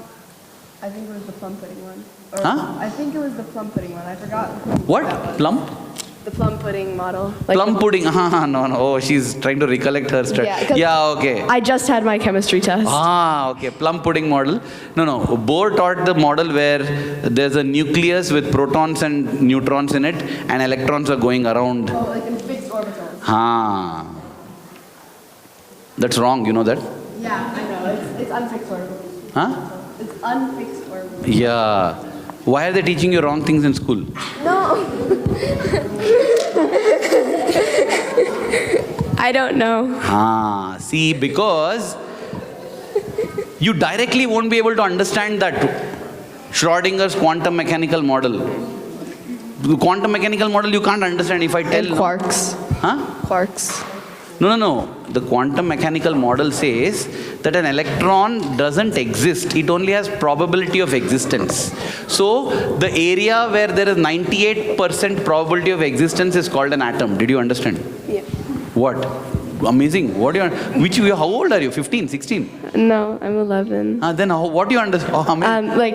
think it was the plum pudding one. Or Huh? I think it was the plum pudding one. I forgot. What? Plum? The plum pudding model. Like Plum pudding. No. Oh, she's trying to recollect her study. Yeah, okay. I just had my chemistry test. Okay. Plum pudding model. No. Bohr taught the model where there's a nucleus with protons and neutrons in it, and electrons are going around. Oh, like in fixed orbitals. That's wrong, you know that? Yeah, I know. It's unfixed orbitals. Huh? It's unfixed orbitals. Yeah. Why are they teaching you wrong things in school? No. I don't know. See, because you directly won't be able to understand that. Schrodinger's quantum mechanical model. The quantum mechanical model you can't understand if I tell... And quarks. Huh? Quarks. No. The quantum mechanical model says that an electron doesn't exist. It only has probability of existence. So, the area where there is 98% probability of existence is called an atom. Did you understand? Yeah. What? Amazing. How old are you? 15, 16? No, I'm 11. Then what do you understand? How many?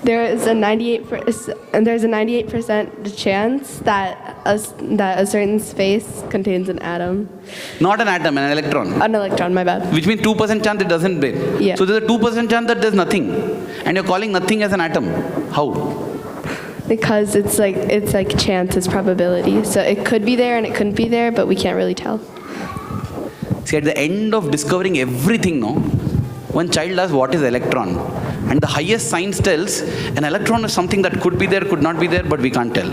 There is a 98% chance that a certain space contains an atom. Not an atom, an electron. An electron, my bad. Which means 2% chance it doesn't break. Yeah. So there's a 2% chance that there's nothing. And you're calling nothing as an atom. How? Because it's like chance, it's probability. So it could be there and it couldn't be there, but we can't really tell. See, at the end of discovering everything, one child asks what is electron. And the highest science tells an electron is something that could be there, could not be there, but we can't tell.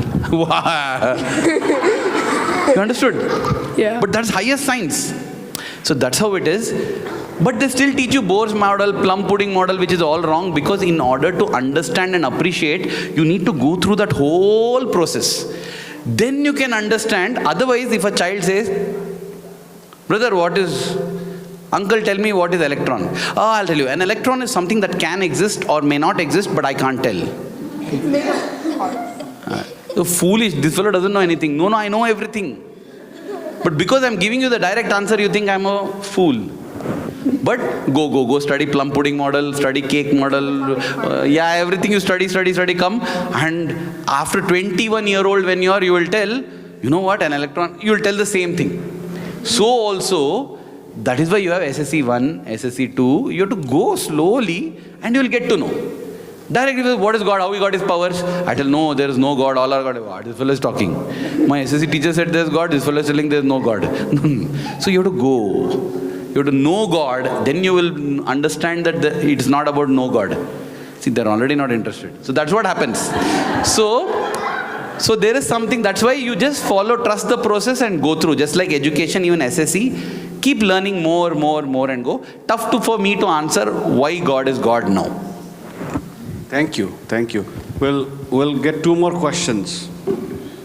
You understood? Yeah. But that's highest science. So that's how it is. But they still teach you Bohr's model, plum pudding model, which is all wrong, because in order to understand and appreciate, you need to go through that whole process. Then you can understand. Otherwise, if a child says, brother, uncle, tell me what is electron. I'll tell you. An electron is something that can exist or may not exist, but I can't tell. Foolish, this fellow doesn't know anything. No, I know everything. But because I'm giving you the direct answer, you think I'm a fool. But go study plum pudding model, study cake model, everything you study, come. And after 21-year-old when you will tell, you know what, an electron, you will tell the same thing. So also, that is why you have SSE 1, SSE 2, you have to go slowly and you will get to know. Directly, what is God, how he got his powers? I tell, no, there is no God, all are God. What? This fellow is talking. My SSE teacher said there is God, this fellow is telling there is no God. So you have to go. You have to know God, then you will understand that it's not about no God. See, they're already not interested. So that's what happens. So there is something, that's why you just trust the process and go through. Just like education, even SSE, keep learning more and go. Tough for me to answer why God is God now. Thank you. We'll get 2 more questions.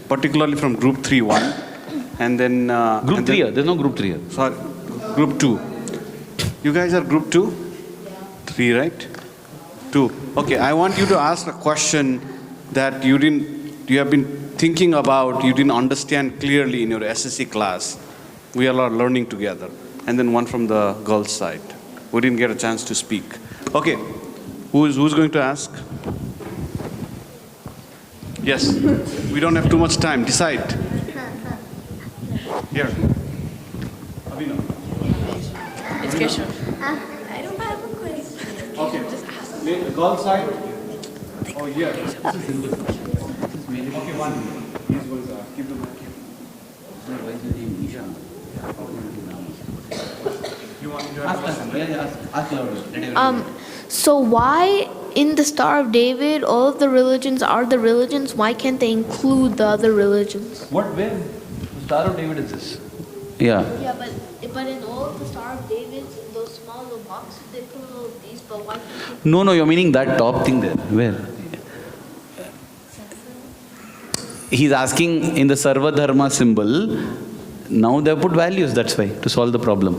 particularly from Group 3-1. And then... Group 3 here. There's no Group 3 here. Sorry, Group 2. You guys are Group 2? 3, right? 2. Okay, I want you to ask a question that you have been thinking about, you didn't understand clearly in your SSE class. We all are learning together. And then one from the girls' side. We didn't get a chance to speak. Okay, who's going to ask? Yes, we don't have too much time. Decide. Here. Abhinav. It's Keshav. Okay. The girls' side? Oh, here. Okay, one. He's going to ask. Keep the mic. You want me to ask? So why in the Star of David, all of the religions are the religions? Why can't they include the other religions? What? Where? The Star of David is this? Yeah. Yeah, but in all of the Star of David, in those small little boxes, they put all of these. But why can't they? No, you're meaning that top thing there. Where? He's asking in the Sarva Dharma symbol, now they have put values, that's why, to solve the problem.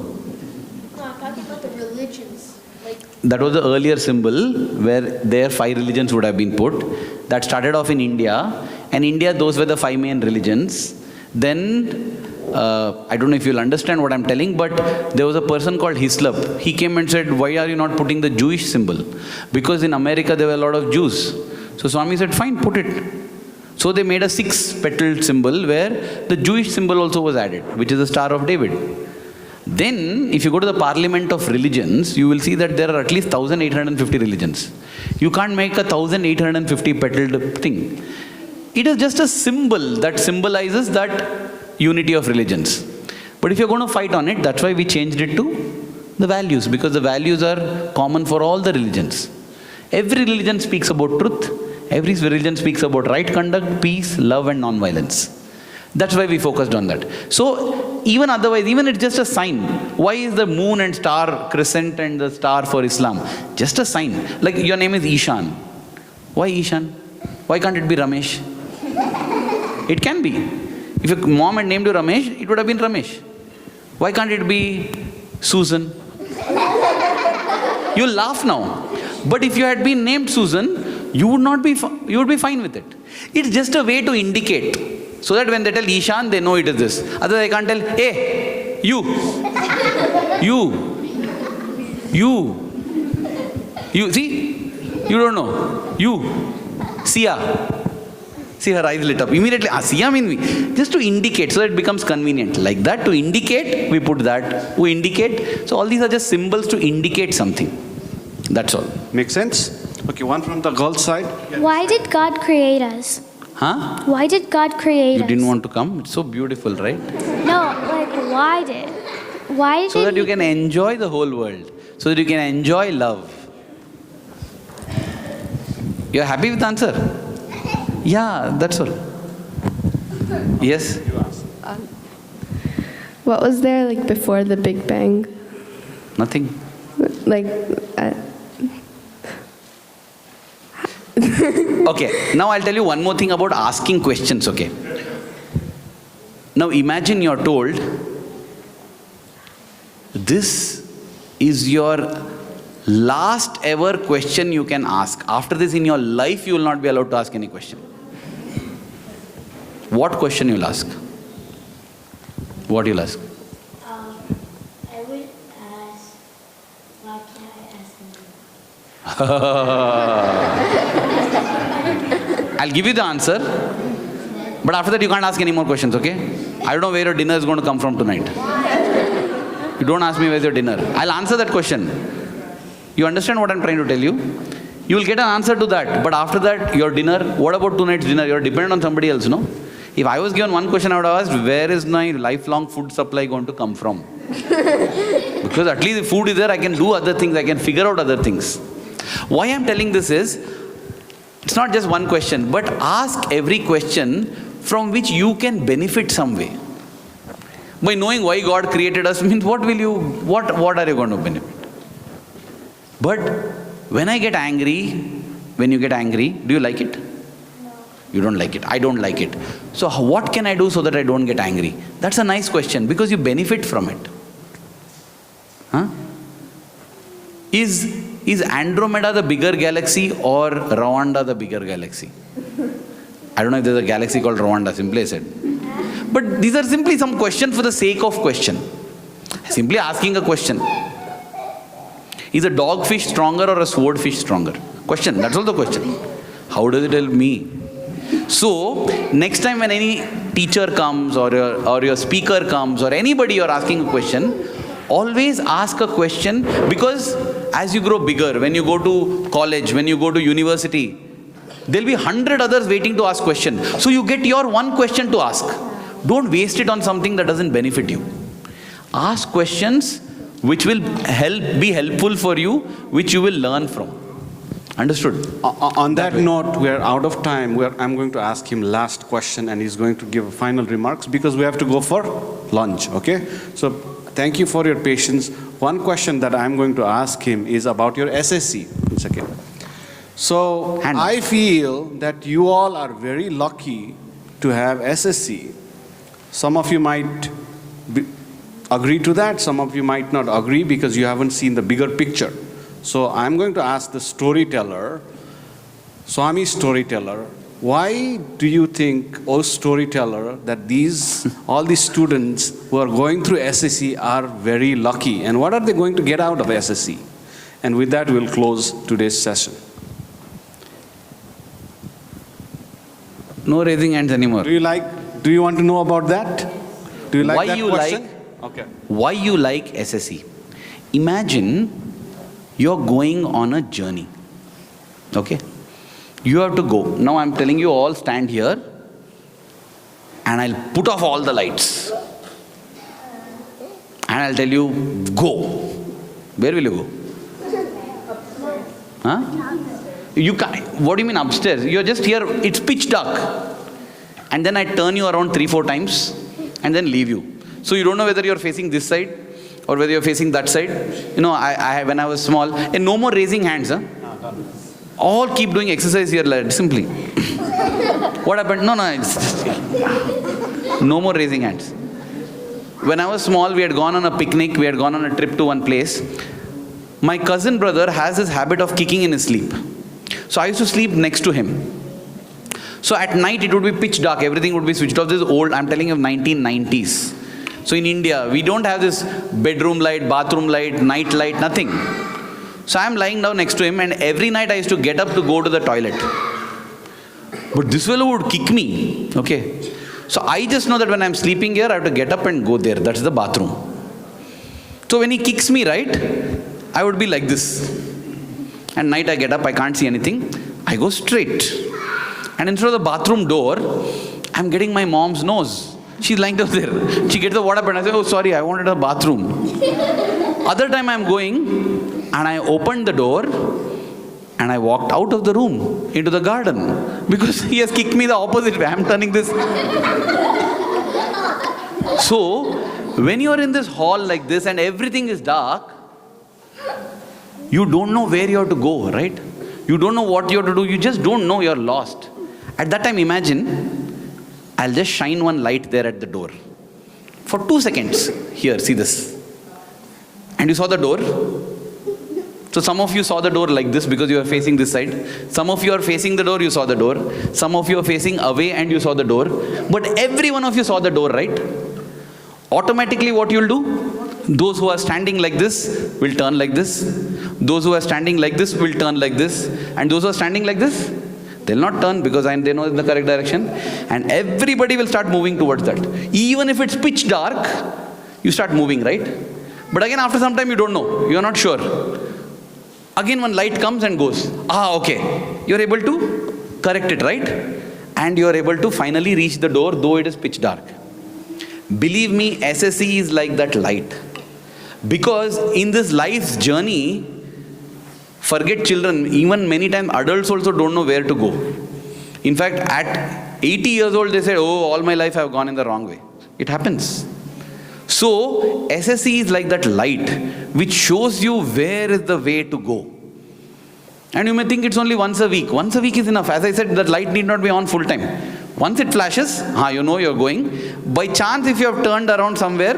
No, I'm talking about the religions. Like That was the earlier symbol where their 5 religions would have been put. That started off in India. And India, those were the 5 main religions. Then, I don't know if you'll understand what I'm telling, but there was a person called Hislop. He came and said, why are you not putting the Jewish symbol? Because in America there were a lot of Jews. So Swami said, fine, put it. So they made a 6-petaled symbol where the Jewish symbol also was added, which is the Star of David. Then, if you go to the Parliament of Religions, you will see that there are at least 1,850 religions. You can't make a 1,850-petaled thing. It is just a symbol that symbolizes that unity of religions. But if you're going to fight on it, that's why we changed it to the values, because the values are common for all the religions. Every religion speaks about truth. Every religion speaks about right conduct, peace, love and non-violence. That's why we focused on that. So, even otherwise, even it's just a sign. Why is the moon and star, crescent and the star for Islam? Just a sign. Like your name is Ishan. Why Ishan? Why can't it be Ramesh? It can be. If your mom had named you Ramesh, it would have been Ramesh. Why can't it be Susan? You laugh now. But if you had been named Susan, you would be fine with it. It's just a way to indicate. So that when they tell Ishan, they know it is this. Otherwise, I can't tell, hey, you, see, you don't know, you, Sia. See her eyes lit up. Immediately, Sia means me. Just to indicate, so that it becomes convenient. Like that, to indicate, we put that. We indicate. So all these are just symbols to indicate something. That's all. Make sense? Okay, one from the girls' side. Why did God create us? Huh? Why did God create You us? didn't want to come? It's so beautiful, right? No, like why did So that you can enjoy the whole world. So that you can enjoy love. You're happy with the answer? Yeah, that's all. Yes? What was there like before the Big Bang? Nothing. Like, Okay, now I'll tell you one more thing about asking questions, okay? Now imagine you're told, this is your last ever question you can ask. After this in your life, you will not be allowed to ask any question. What question you'll ask? What you'll ask? I would ask, why can't I ask him? I'll give you the answer, but after that you can't ask any more questions, okay? I don't know where your dinner is going to come from tonight. You don't ask me where's your dinner. I'll answer that question. You understand what I'm trying to tell you? You will get an answer to that, but after that, your dinner, what about tonight's dinner? You're dependent on somebody else, no? If I was given one question, I would have asked, where is my lifelong food supply going to come from? Because at least if food is there, I can do other things, I can figure out other things. Why I'm telling this is, it's not just one question, but ask every question from which you can benefit some way. By knowing why God created us means what are you going to benefit? But when you get angry, do you like it? You don't like it. I don't like it. So what can I do so that I don't get angry? That's a nice question because you benefit from it. Huh? Is Andromeda the bigger galaxy or Rwanda the bigger galaxy? I don't know if there's a galaxy called Rwanda, simply I said. But these are simply some question for the sake of question. Simply asking a question. Is a dogfish stronger or a swordfish stronger? Question, that's all the question. How does it help me? So, next time when any teacher comes or your speaker comes or anybody you're asking a question, always ask a question because as you grow bigger, when you go to college, when you go to university, there'll be 100 others waiting to ask question. So you get your one question to ask. Don't waste it on something that doesn't benefit you. Ask questions which will be helpful for you, which you will learn from. Understood? On that note, we are out of time. I'm going to ask him last question and he's going to give final remarks because we have to go for lunch, okay? So thank you for your patience. One question that I'm going to ask him is about your SSE. One second. So I feel that you all are very lucky to have SSE. Some of you might agree to that, some of you might not agree because you haven't seen the bigger picture. So I'm going to ask the storyteller, Swami storyteller, why do you think, oh storyteller, that all these students who are going through SSE are very lucky? And what are they going to get out of SSE? And with that, we'll close today's session. No raising hands anymore. Do you want to know about that? Do you like Why that you question? like? Okay. Why you like SSE? Imagine you're going on a journey. Okay? You have to go. Now I'm telling you all stand here and I'll put off all the lights. And I'll tell you, go. Where will you go? Huh? You can't. What do you mean upstairs? You're just here, it's pitch dark. And then I turn you around 3-4 times and then leave you. So you don't know whether you're facing this side or whether you're facing that side. You know, when I was small, and no more raising hands. Huh? All keep doing exercise here, lad, simply. What happened? No, no more raising hands. When I was small, we had gone on a picnic, we had gone on a trip to one place. My cousin brother has this habit of kicking in his sleep. So I used to sleep next to him. So at night it would be pitch dark, everything would be switched off. This is old, I'm telling you, 1990s. So in India, we don't have this bedroom light, bathroom light, night light, nothing. So I'm lying down next to him and every night I used to get up to go to the toilet. But this fellow would kick me, okay. So I just know that when I'm sleeping here, I have to get up and go there. That's the bathroom. So when he kicks me, right, I would be like this. And night I get up, I can't see anything. I go straight. And instead of the bathroom door, I'm getting my mom's nose. She's lying down there. She gets the water and I say, oh sorry, I wanted a bathroom. Other time I'm going and I opened the door and I walked out of the room into the garden because he has kicked me the opposite way. I'm turning this. So, when you're in this hall like this and everything is dark, you don't know where you have to go, right? You don't know what you have to do. You just don't know, you're lost. At that time, imagine, I'll just shine one light there at the door. For 2 seconds. Here, see this. And you saw the door. So some of you saw the door like this because you are facing this side. Some of you are facing the door, you saw the door. Some of you are facing away and you saw the door. But every one of you saw the door, right? Automatically what you'll do? Those who are standing like this will turn like this. Those who are standing like this will turn like this. And those who are standing like this, they'll not turn because they know in the correct direction. And everybody will start moving towards that. Even if it's pitch dark, you start moving, right? But again, after some time, you don't know. You're not sure. Again, one light comes and goes. Ah, okay. You're able to correct it, right? And you're able to finally reach the door, though it is pitch dark. Believe me, SSE is like that light. Because in this life's journey, forget children, even many times adults also don't know where to go. In fact, at 80 years old, they say, oh, all my life I've gone in the wrong way. It happens. So, SSE is like that light which shows you where is the way to go. And you may think it's only once a week. Once a week is enough. As I said, that light need not be on full time. Once it flashes, you know you're going. By chance, if you have turned around somewhere,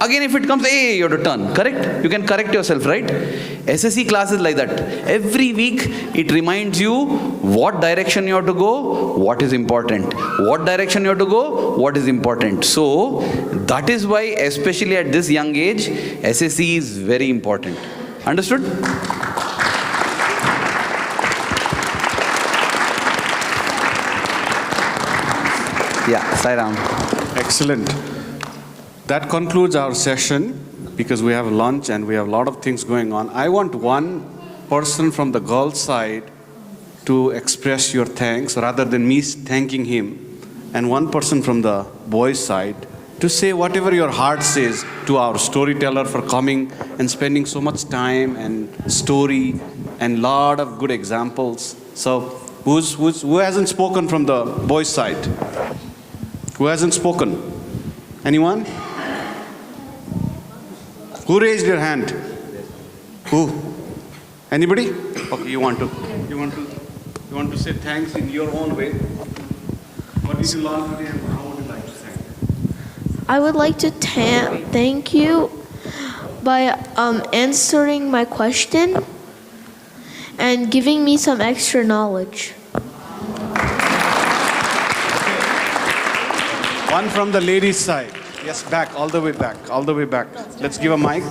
again if it comes, hey, you have to turn. Correct? You can correct yourself, right? SSE class is like that. Every week, it reminds you what direction you have to go, what is important. What direction you have to go, what is important. So, that is why, especially at this young age, SSE is very important. Understood? Yeah, Sai Ram. Excellent. That concludes our session because we have lunch and we have a lot of things going on. I want one person from the girls' side to express your thanks rather than me thanking him, and one person from the boys' side to say whatever your heart says to our storyteller for coming and spending so much time and story and lot of good examples. So who hasn't spoken from the boys' side? Who hasn't spoken? Anyone? Who raised your hand? Who? Anybody? Okay, you want to say thanks in your own way. What did you learn today and how would you like to thank? I would like to thank you by answering my question and giving me some extra knowledge. One from the ladies' side. Yes, back, all the way back, all the way back. Let's give a mic.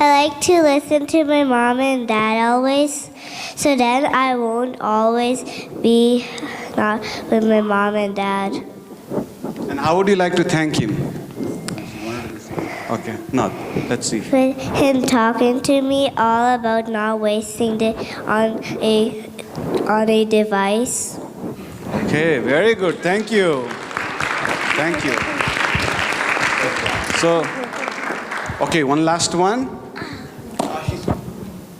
I like to listen to my mom and dad always, so then I won't always be not with my mom and dad. And how would you like to thank him? Okay, no, let's see. For him talking to me all about not wasting it on a device. Okay, very good. Thank you. Thank you. So, okay, one last one.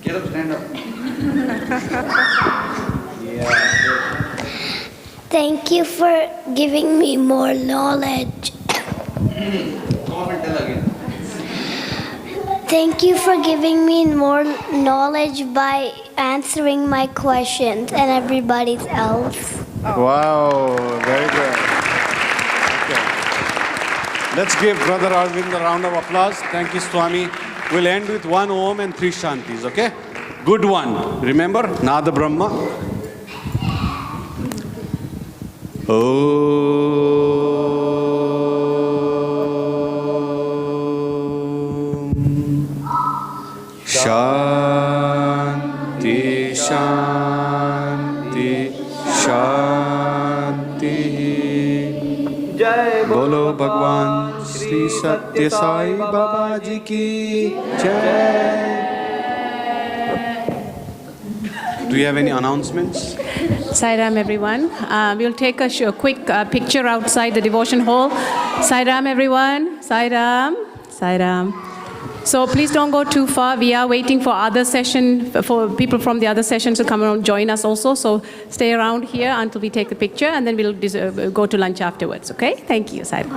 Get up, stand up. Thank you for giving me more knowledge. Come and tell again. Thank you for giving me more knowledge by answering my questions and everybody else. Wow, very good. Okay. Let's give Brother Arvind a round of applause. Thank you, Swami. We'll end with one Om and three Shantis, okay? Good one. Remember? Nada Brahma. Om Shanti Shanti Shanti. Bolo Bhagwan Sri Satya Sai Baba Ji ki Jai. Do you have any announcements? Sairam, everyone. We'll take a quick picture outside the devotion hall. Sairam, everyone. Sairam. Sairam. So please don't go too far. We are waiting for other session, for people from the other sessions to come and join us also. So stay around here until we take the picture, and then we'll go to lunch afterwards, okay? Thank you, Sairam.